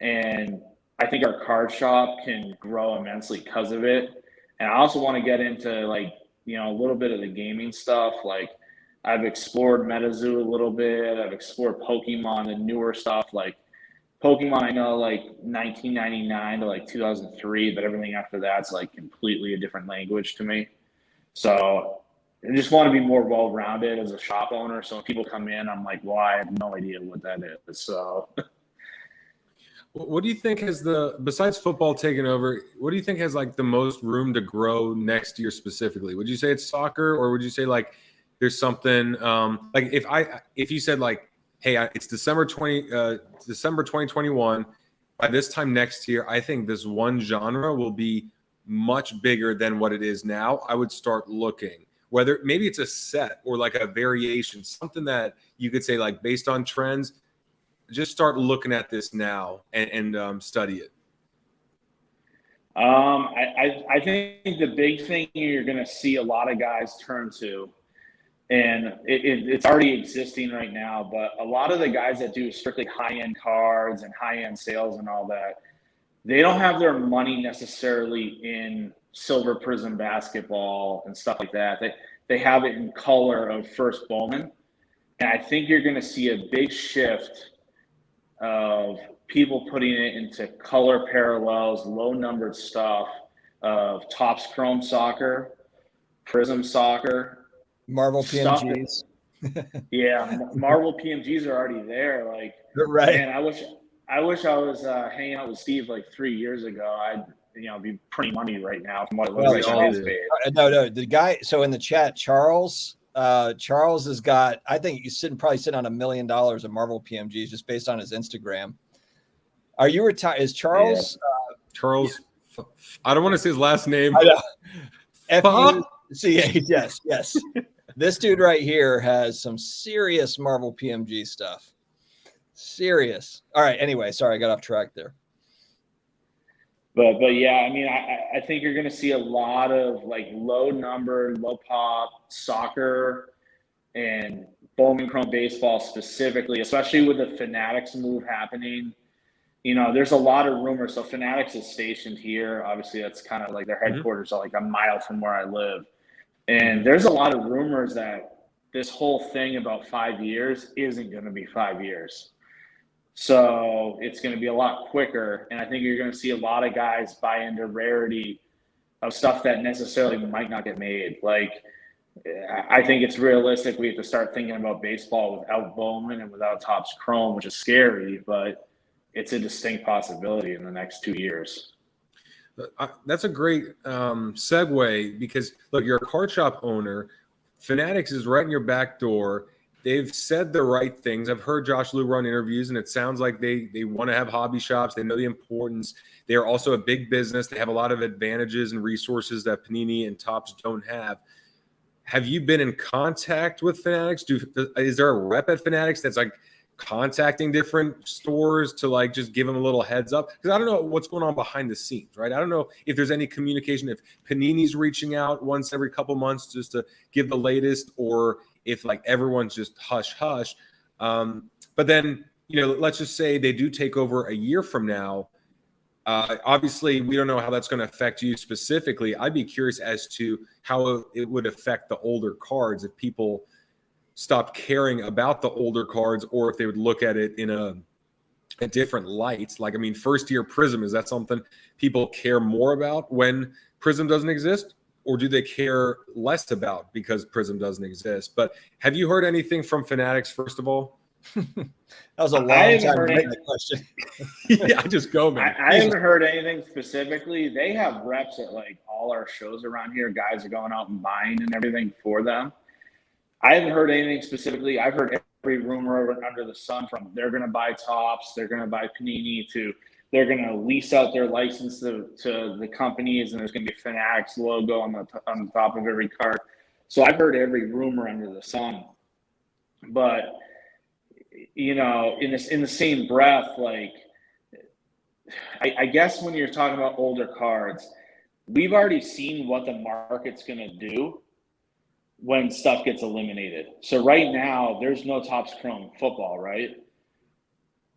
And I think our card shop can grow immensely because of it. And I also want to get into like, a little bit of the gaming stuff. Like I've explored MetaZoo a little bit. I've explored Pokemon, the newer stuff. Like Pokemon, I know like 1999 to like 2003, but everything after that's like completely a different language to me. So I just want to be more well-rounded as a shop owner. So when people come in, I'm like, well, I have no idea what that is. So what do you think has besides football taking over, what do you think has like the most room to grow next year specifically? Would you say it's soccer, or would you say like there's something like if you said like, hey, it's December 2021, by this time next year, I think this one genre will be much bigger than what it is now. I would start looking, whether maybe it's a set or like a variation, something that you could say like based on trends, just start looking at this now and study it. I think the big thing you're going to see a lot of guys turn to And it's already existing right now, but a lot of the guys that do strictly high-end cards and high-end sales and all that, they don't have their money necessarily in silver prism basketball and stuff like that. They have it in color of first Bowman. And I think you're going to see a big shift of people putting it into color parallels, low-numbered stuff of Topps Chrome Soccer, Prism Soccer. Marvel PMGs. Yeah, Marvel PMGs are already there. Like, right. Man, I wish I was hanging out with Steve like 3 years ago. I'd be printing money right now from what it looks like on his page. No, the guy. So in the chat, Charles has got. I think he's probably sitting on $1 million of Marvel PMGs just based on his Instagram. Are you retired? Is Charles? Yeah. Charles. Yeah. I don't want to say his last name. F-U-C-A. Yes. This dude right here has some serious Marvel PMG stuff. Serious. All right. Anyway, sorry, I got off track there. But yeah, I mean, I think you're going to see a lot of like low number, low pop soccer and Bowman Chrome baseball specifically, especially with the Fanatics move happening. There's a lot of rumors. So Fanatics is stationed here. Obviously, that's kind of like their headquarters are like a mile from where I live. And there's a lot of rumors that this whole thing about 5 years isn't going to be 5 years. So it's going to be a lot quicker. And I think you're going to see a lot of guys buy into rarity of stuff that necessarily might not get made. Like, I think it's realistic. We have to start thinking about baseball without Bowman and without Topps Chrome, which is scary, but it's a distinct possibility in the next 2 years. That's a great segue because, look, you're a card shop owner. Fanatics is right in your back door. They've said the right things. I've heard Josh Liu run interviews, and it sounds like they want to have hobby shops. They know the importance. They are also a big business. They have a lot of advantages and resources that Panini and Topps don't have. Have you been in contact with Fanatics? Is there a rep at Fanatics that's like contacting different stores to like just give them a little heads up? Because I don't know what's going on behind the scenes, right? I don't know if there's any communication, if Panini's reaching out once every couple months just to give the latest, or if like everyone's just hush hush. But then, let's just say they do take over a year from now. Obviously, we don't know how that's going to affect you specifically. I'd be curious as to how it would affect the older cards if people stopped caring about the older cards, or if they would look at it in a different light. Like, I mean, first year Prism, is that something people care more about when Prism doesn't exist, or do they care less about because Prism doesn't exist? But have you heard anything from Fanatics, first of all? That was a long time to make the question. Yeah, just go, man. I haven't heard anything specifically. They have reps at like all our shows around here. Guys are going out and buying and everything for them. I haven't heard anything specifically. I've heard every rumor under the sun, from they're going to buy Topps, they're going to buy Panini, to they're going to lease out their license to the companies, and there's going to be a Fanatics logo on the top of every card. So I've heard every rumor under the sun. But in the same breath, like, I guess when you're talking about older cards, we've already seen what the market's going to do when stuff gets eliminated. So right now, there's no Topps Chrome football, right?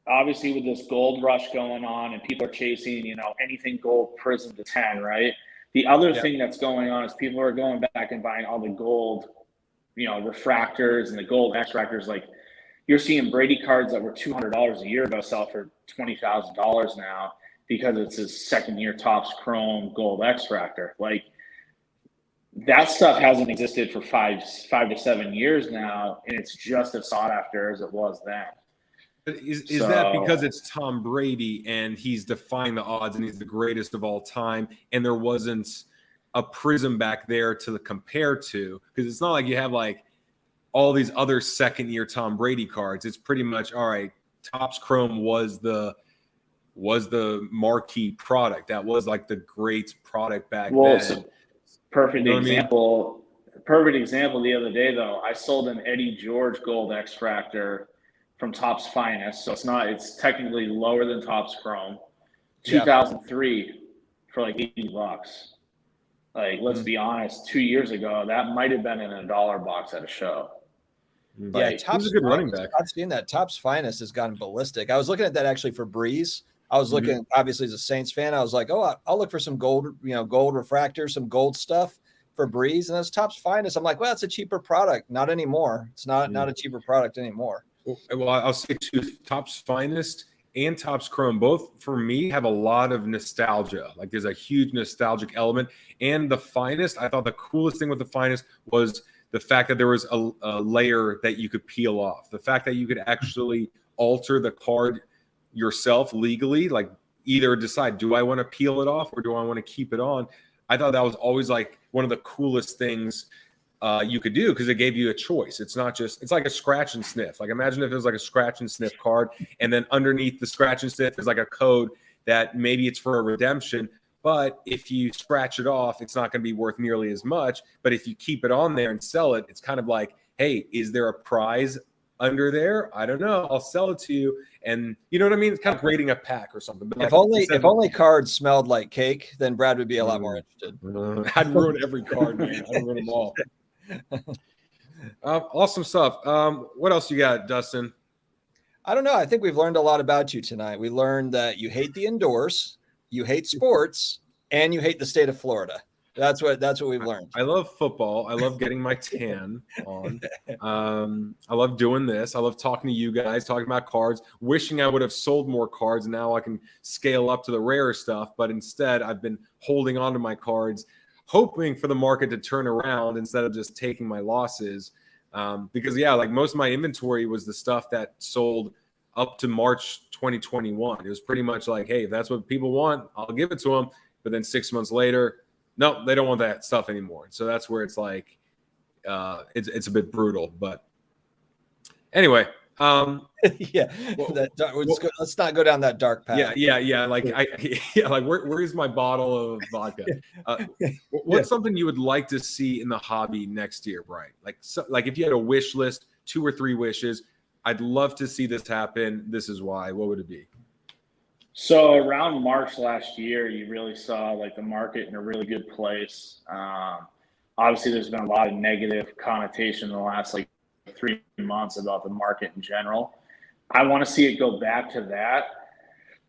Obviously, with this gold rush going on and people are chasing, anything gold Prism to 10, right? The other thing that's going on is people are going back and buying all the gold, refractors and the gold extractors. Like, you're seeing Brady cards that were $200 a year ago sell for $20,000 now because it's his second year Topps Chrome gold extractor. Like, that stuff hasn't existed for five to 7 years now, and it's just as sought after as it was then. Is that because it's Tom Brady and he's defying the odds and he's the greatest of all time, and there wasn't a Prism back there to compare to? Because it's not like you have like all these other second-year Tom Brady cards. It's pretty much, all right, Topps Chrome was the marquee product. That was like the great product back then. So perfect example the other day, though. I sold an Eddie George gold extractor from Topps Finest. So it's technically lower than Topps Chrome. 2003 for like $80. Like, let's be honest, 2 years ago, that might have been in a dollar box at a show. Yeah, Like, Topps he's a good running Finest, back. I've seen that. Topps Finest has gone ballistic. I was looking at that actually for Breeze. I was looking, obviously, as a Saints fan, I was like, oh, I'll look for some gold, gold refractor, some gold stuff for Breeze. And that's Topps Finest. I'm like, well, it's a cheaper product. Not anymore. It's not a cheaper product anymore. Well, I'll say too, Topps Finest and Topps Chrome, both for me have a lot of nostalgia. Like there's a huge nostalgic element. And the Finest, I thought the coolest thing with the Finest was the fact that there was a layer that you could peel off. The fact that you could actually alter the card yourself legally, like either decide, do I want to peel it off or do I want to keep it on? I thought that was always like one of the coolest things you could do, because it gave you a choice. It's not just, it's like a scratch and sniff. Like imagine if it was like a scratch and sniff card, and then underneath the scratch and sniff is like a code that maybe it's for a redemption, but if you scratch it off, it's not going to be worth nearly as much. But if you keep it on there and sell it, it's kind of like, hey, is there a prize under there? I don't know. I'll sell it to you. And you know what I mean? It's kind of grading a pack or something. But if only cards smelled like cake, then Brad would be a lot more interested. I'd ruin every card, man. I'd ruin them all. Awesome stuff. What else you got, Dustin? I don't know. I think we've learned a lot about you tonight. We learned that you hate the indoors, you hate sports, and you hate the state of Florida. That's what we've learned. I love football. I love getting my tan on. I love doing this. I love talking to you guys, talking about cards, wishing I would have sold more cards. Now I can scale up to the rarer stuff. But instead, I've been holding on to my cards, hoping for the market to turn around instead of just taking my losses. Because, yeah, like most of my inventory was the stuff that sold up to March 2021. It was pretty much like, hey, if that's what people want, I'll give it to them. But then 6 months later, no, they don't want that stuff anymore. So that's where it's like, it's a bit brutal. But anyway, yeah, let's not go down that dark path. Yeah. Like like where's my bottle of vodka? What's something you would like to see in the hobby next year, Brian? Like if you had a wish list, 2 or 3 wishes, I'd love to see this happen. This is why. What would it be? So around March last year, you really saw like the market in a really good place. Obviously, there's been a lot of negative connotation in the last like 3 months about the market in general. I want to see it go back to that,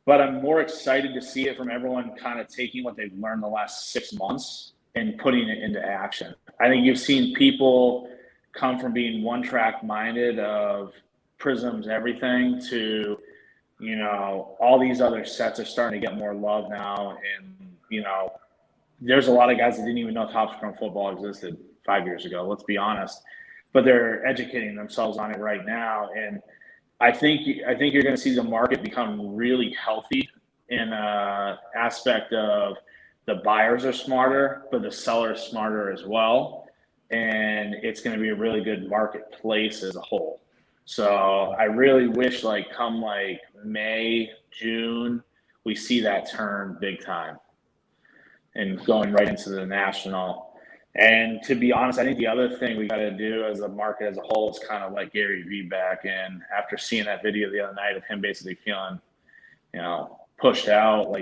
but I'm more excited to see it from everyone kind of taking what they've learned the last 6 months and putting it into action. I think you've seen people come from being one-track minded of Prism's everything to, all these other sets are starting to get more love now. And, there's a lot of guys that didn't even know Topps Chrome football existed 5 years ago, let's be honest. But they're educating themselves on it right now. And I think you're going to see the market become really healthy in an aspect of the buyers are smarter, but the sellers smarter as well. And it's going to be a really good marketplace as a whole. So I really wish come May, June, we see that turn big time and going right into the national. And to be honest, I think the other thing we got to do as a market as a whole is kind of like Gary Vee back in. After seeing that video the other night of him basically feeling, pushed out,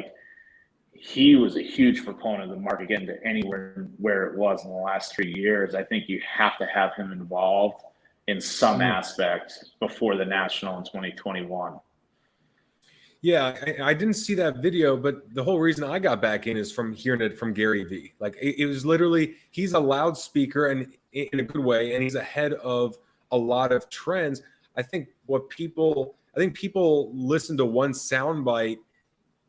he was a huge proponent of the market getting to anywhere where it was in the last 3 years. I think you have to have him involved in some aspect before the national in 2021. Yeah, I didn't see that video, but the whole reason I got back in is from hearing it from Gary Vee. Like it was literally, he's a loudspeaker and in a good way, and he's ahead of a lot of trends. I think people listen to one soundbite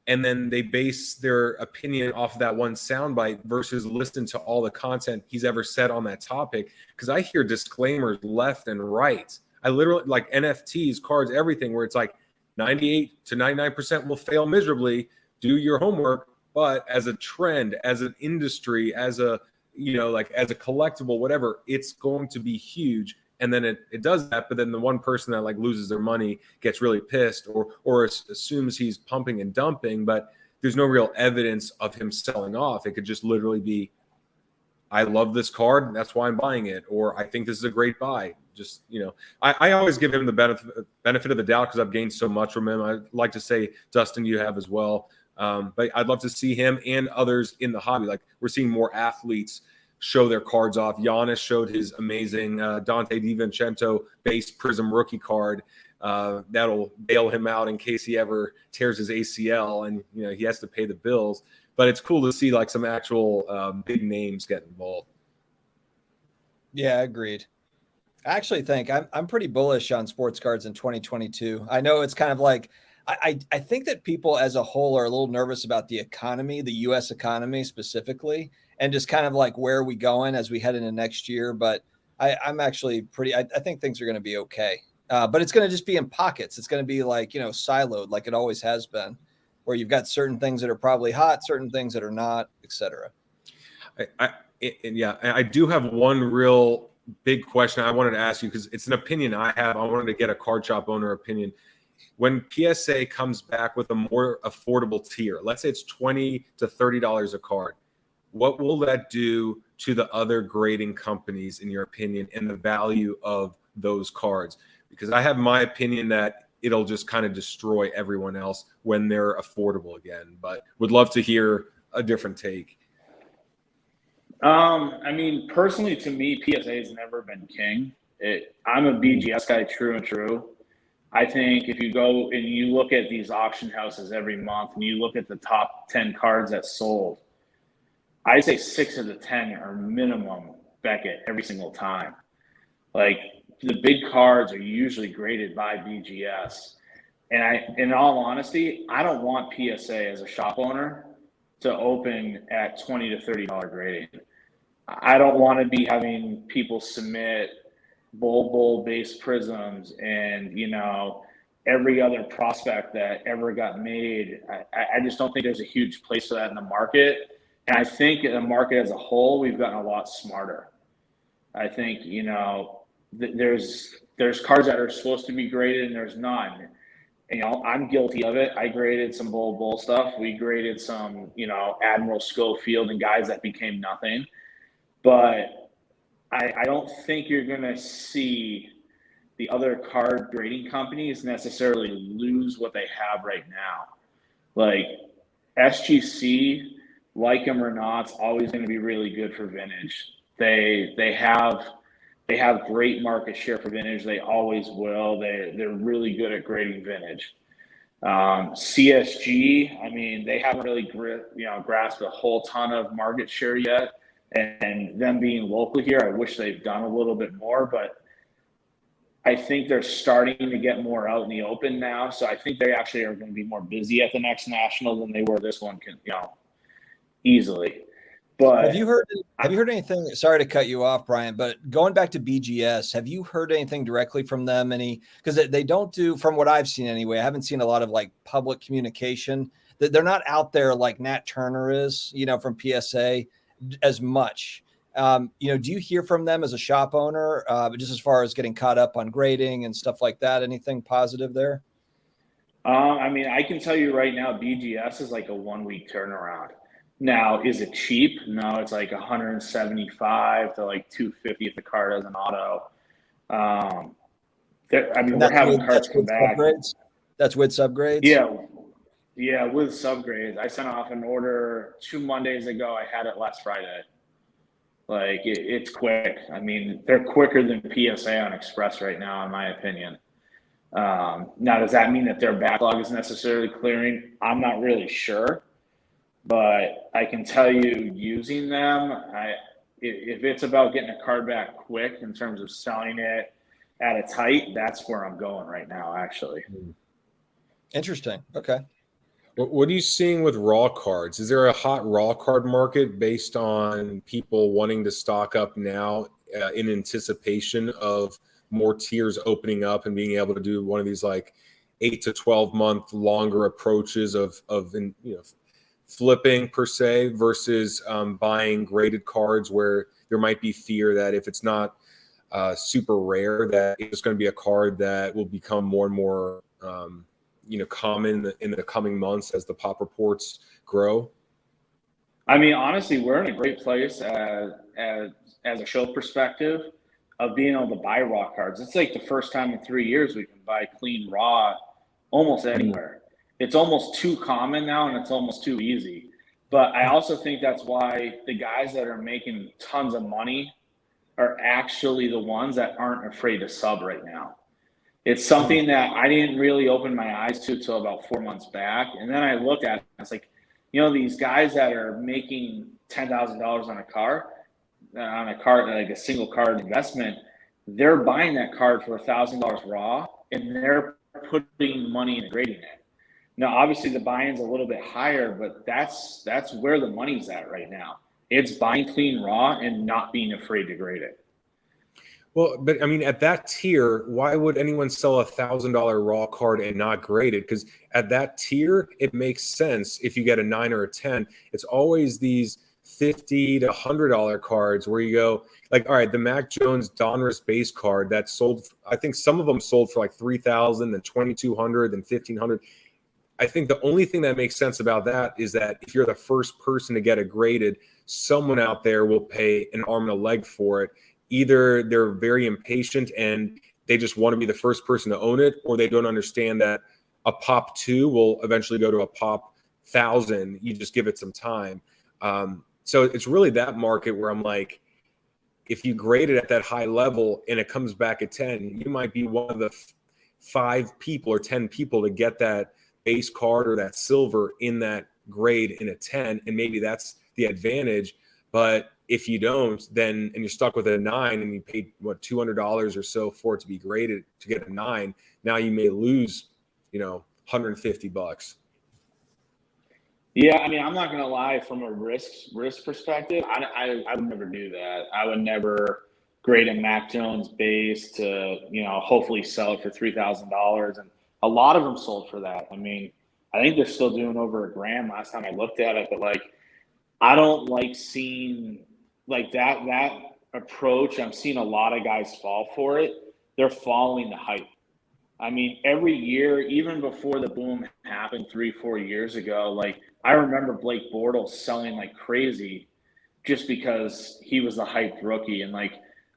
and then they base their opinion off of that one soundbite versus listen to all the content he's ever said on that topic. Because I hear disclaimers left and right. I literally, like NFTs, cards, everything, where it's like 98 to 99% will fail miserably. Do your homework. But as a trend, as an industry, as a as a collectible, whatever, it's going to be huge. And then it does that, but then the one person that loses their money gets really pissed or assumes he's pumping and dumping, but there's no real evidence of him selling off. It could just literally be, I love this card, that's why I'm buying it, or I think this is a great buy. Just, I always give him the benefit of the doubt because I've gained so much from him. I'd like to say, Dustin, you have as well. But I'd love to see him and others in the hobby. Like, we're seeing more athletes show their cards off. Giannis showed his amazing Dante DiVincenzo base Prism rookie card. That'll bail him out in case he ever tears his ACL and he has to pay the bills. But it's cool to see like some actual big names get involved. Yeah, agreed. I actually think I'm pretty bullish on sports cards in 2022. I know it's kind of like I think that people as a whole are a little nervous about the economy, the U.S. economy specifically, and just kind of like where are we going as we head into next year. But I'm actually pretty. I think things are going to be okay. But it's going to just be in pockets. It's going to be like siloed, like it always has been, where you've got certain things that are probably hot, certain things that are not, etc. I do have one real big question I wanted to ask you, because it's an opinion I have. I wanted to get a card shop owner opinion. When PSA comes back with a more affordable tier, let's say it's $20 to $30 a card, what will that do to the other grading companies, in your opinion, and the value of those cards? Because I have my opinion that it'll just kind of destroy everyone else when they're affordable again, but would love to hear a different take. I mean, personally, to me, PSA has never been king. I'm a BGS guy, true and true. I think if you go and you look at these auction houses every month and you look at the top 10 cards that sold, I'd say 6 of the 10 are minimum Beckett every single time. Like, the big cards are usually graded by BGS. And in all honesty, I don't want PSA as a shop owner to open at $20 to $30 grading. I don't want to be having people submit bowl based prisms and every other prospect that ever got made. I just don't think there's a huge place for that in the market. And I think in the market as a whole, we've gotten a lot smarter. I think there's cards that are supposed to be graded and there's none. I'm guilty of it. I graded some bowl stuff. We graded some Admiral Schofield and guys that became nothing. But I don't think you're going to see the other card grading companies necessarily lose what they have right now. Like, SGC, like them or not, is always going to be really good for vintage. They have great market share for vintage. They always will. They're really good at grading vintage. CSG, I mean, they haven't really grasped a whole ton of market share yet. And them being local here, I wish they've done a little bit more, but I think they're starting to get more out in the open now. So I think they actually are going to be more busy at the next national than they were this one, easily. But have you heard anything? Sorry to cut you off, Brian, but going back to BGS, have you heard anything directly from them? Because they don't do, from what I've seen anyway, I haven't seen a lot of like public communication. They're not out there like Nat Turner is, from PSA as much. Do you hear from them as a shop owner, just as far as getting caught up on grading and stuff like that? Anything positive there? I mean, I can tell you right now, BGS is like a 1 week turnaround. Now, is it cheap? No, it's like 175 to like 250 if the card has an auto. We're having cards come back. Subgrades? That's with subgrades? Yeah, with subgrades. I sent off an order 2 Mondays ago. I had it last Friday. Like, it's quick. I mean, they're quicker than PSA on Express right now, in my opinion. Now, does that mean that their backlog is necessarily clearing? I'm not really sure. But I can tell you, using them, if it's about getting a card back quick in terms of selling it at its height, that's where I'm going right now, actually. Interesting. Okay. What are you seeing with raw cards? Is there a hot raw card market based on people wanting to stock up now in anticipation of more tiers opening up and being able to do one of these like 8 to 12 month longer approaches of flipping per se versus buying graded cards where there might be fear that if it's not super rare, that it's going to be a card that will become more and more common in the coming months as the pop reports grow? I mean, honestly, we're in a great place as a show perspective of being able to buy raw cards. It's like the first time in 3 years we can buy clean raw almost anywhere. It's almost too common now, and it's almost too easy. But I also think that's why the guys that are making tons of money are actually the ones that aren't afraid to sub right now. It's something that I didn't really open my eyes to until about 4 months back. And then I looked at it, and it's like, you know, these guys that are making $10,000 on a card, like a single card investment, they're buying that card for $1,000 raw, and they're putting money into grading it. Now, obviously, the buy-in's a little bit higher, but that's where the money's at right now. It's buying clean raw and not being afraid to grade it. Well, but I mean, at that tier, why would anyone sell $1,000 raw card and not grade it? Because at that tier, it makes sense if you get a 9 or a 10. It's always these $50 to $100 cards where you go, like, all right, the Mac Jones Donruss base card that sold, I think some of them sold for like $3,000, then $2,200, then $1,500. I think the only thing that makes sense about that is that if you're the first person to get it graded, someone out there will pay an arm and a leg for it. Either they're very impatient and they just want to be the first person to own it, or they don't understand that a pop 2 will eventually go to a pop 1,000. You just give it some time. So it's really that market where I'm like, if you grade it at that high level and it comes back at 10, you might be one of the 5 people or 10 people to get that base card or that silver in that grade in a 10, and maybe that's the advantage. But if you don't, then, and you're stuck with a 9 and you paid what, $200 or so for it to be graded to get a 9, now you may lose, $150. Yeah, I mean, I'm not gonna lie, from a risk perspective, I would never do that. I would never grade a Mac Jones base to, hopefully sell it for $3,000. And a lot of them sold for that. I mean, I think they're still doing over $1,000 last time I looked at it, but like, I don't like seeing like that approach. I'm seeing a lot of guys fall for it. They're following the hype. I mean, every year, even before the boom happened 3-4 years ago, like I remember Blake Bortles selling like crazy just because he was the hyped rookie. And like,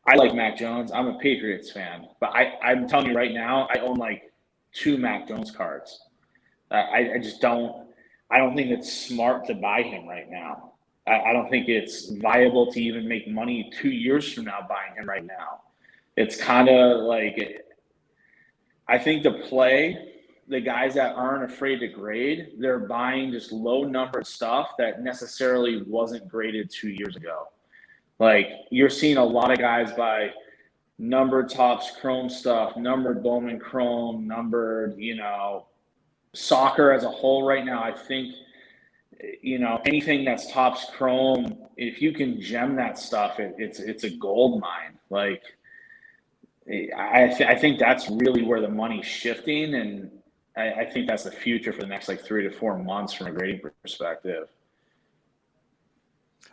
I like Mac Jones. I'm a Patriots fan, but I'm telling you right now, I own like 2 Mac Jones cards. I just don't. I don't think it's smart to buy him right now. I don't think it's viable to even make money 2 years from now buying him right now. It's kind of like, I think the play, the guys that aren't afraid to grade, they're buying just low numbered stuff that necessarily wasn't graded 2 years ago. Like you're seeing a lot of guys buy numbered Topps Chrome stuff, numbered Bowman Chrome, numbered, soccer as a whole right now. I think, anything that's Topps Chrome, if you can gem that stuff, it's a gold mine. Like I think that's really where the money's shifting, and I think that's the future for the next like 3 to 4 months from a grading perspective.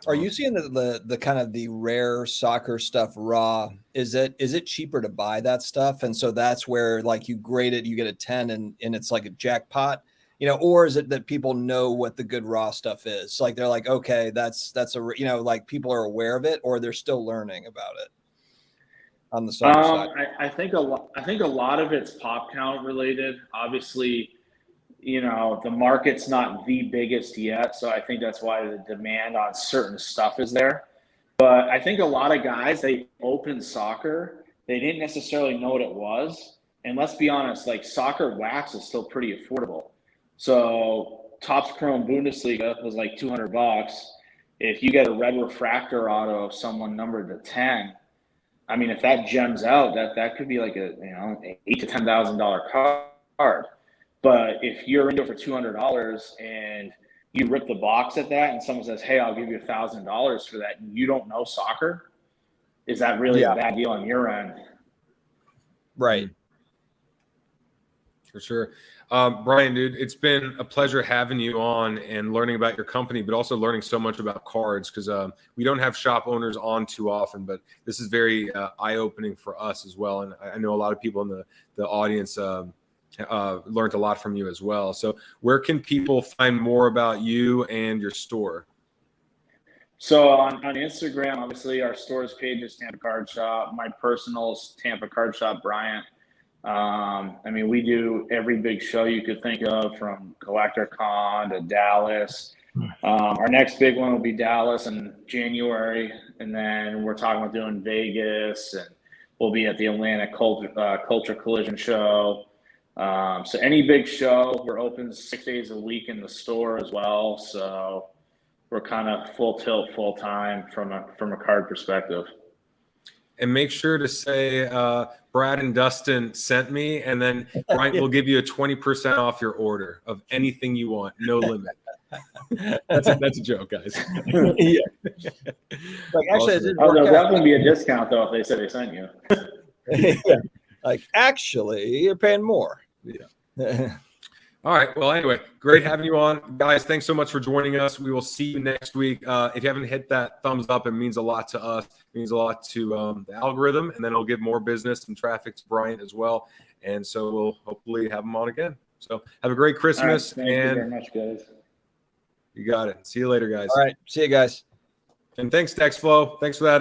Are you seeing the kind of the rare soccer stuff raw? Is it cheaper to buy that stuff? And so that's where like you grade it, you get a 10 and it's like a jackpot, or is it that people know what the good raw stuff is? Like they're like, okay, that's like people are aware of it, or they're still learning about it on the soccer side? I think a lot of it's pop count related. Obviously, the market's not the biggest yet, so I think that's why the demand on certain stuff is there. But I think a lot of guys, they opened soccer, they didn't necessarily know what it was. And let's be honest, like soccer wax is still pretty affordable. So Topps Chrome Bundesliga was like $200. If you get a red refractor auto of someone numbered to 10, I mean, if that gems out, that could be like a $8,000 to $10,000 card. But if you're into it for $200 and you rip the box at that and someone says, hey, I'll give you $1,000 for that, and you don't know soccer, is that really a bad deal on your end? Right. For sure. Brian, dude, it's been a pleasure having you on and learning about your company, but also learning so much about cards, because we don't have shop owners on too often, but this is very eye-opening for us as well. And I know a lot of people in the audience learned a lot from you as well. So where can people find more about you and your store? So on Instagram, obviously our store's page is Tampa Card Shop. My personal is Tampa Card Shop Bryanrt. I mean, we do every big show you could think of, from Collector Con to Dallas. Our next big one will be Dallas in January, and then we're talking about doing Vegas, and we'll be at the Atlanta Culture Collision Show. So any big show, we're open 6 days a week in the store as well. So we're kind of full tilt, full time from a card perspective. And make sure to say Brad and Dustin sent me, and then Bryan will give you a 20% off your order of anything you want, no limit. That's a joke, guys. Yeah. Like, actually, it didn't work There'll out. definitely be a discount though if they said they sent you. Yeah. Like, actually, you're paying more. Yeah. All right. Well, anyway, great having you on. Guys, thanks so much for joining us. We will see you next week. If you haven't hit that thumbs up, it means a lot to us. It means a lot to the algorithm, and then it'll give more business and traffic to Bryanrt as well. And so we'll hopefully have him on again. So have a great Christmas. All right, thank you very much, guys. You got it. See you later, guys. All right. See you guys. And thanks, TextFlow. Thanks for that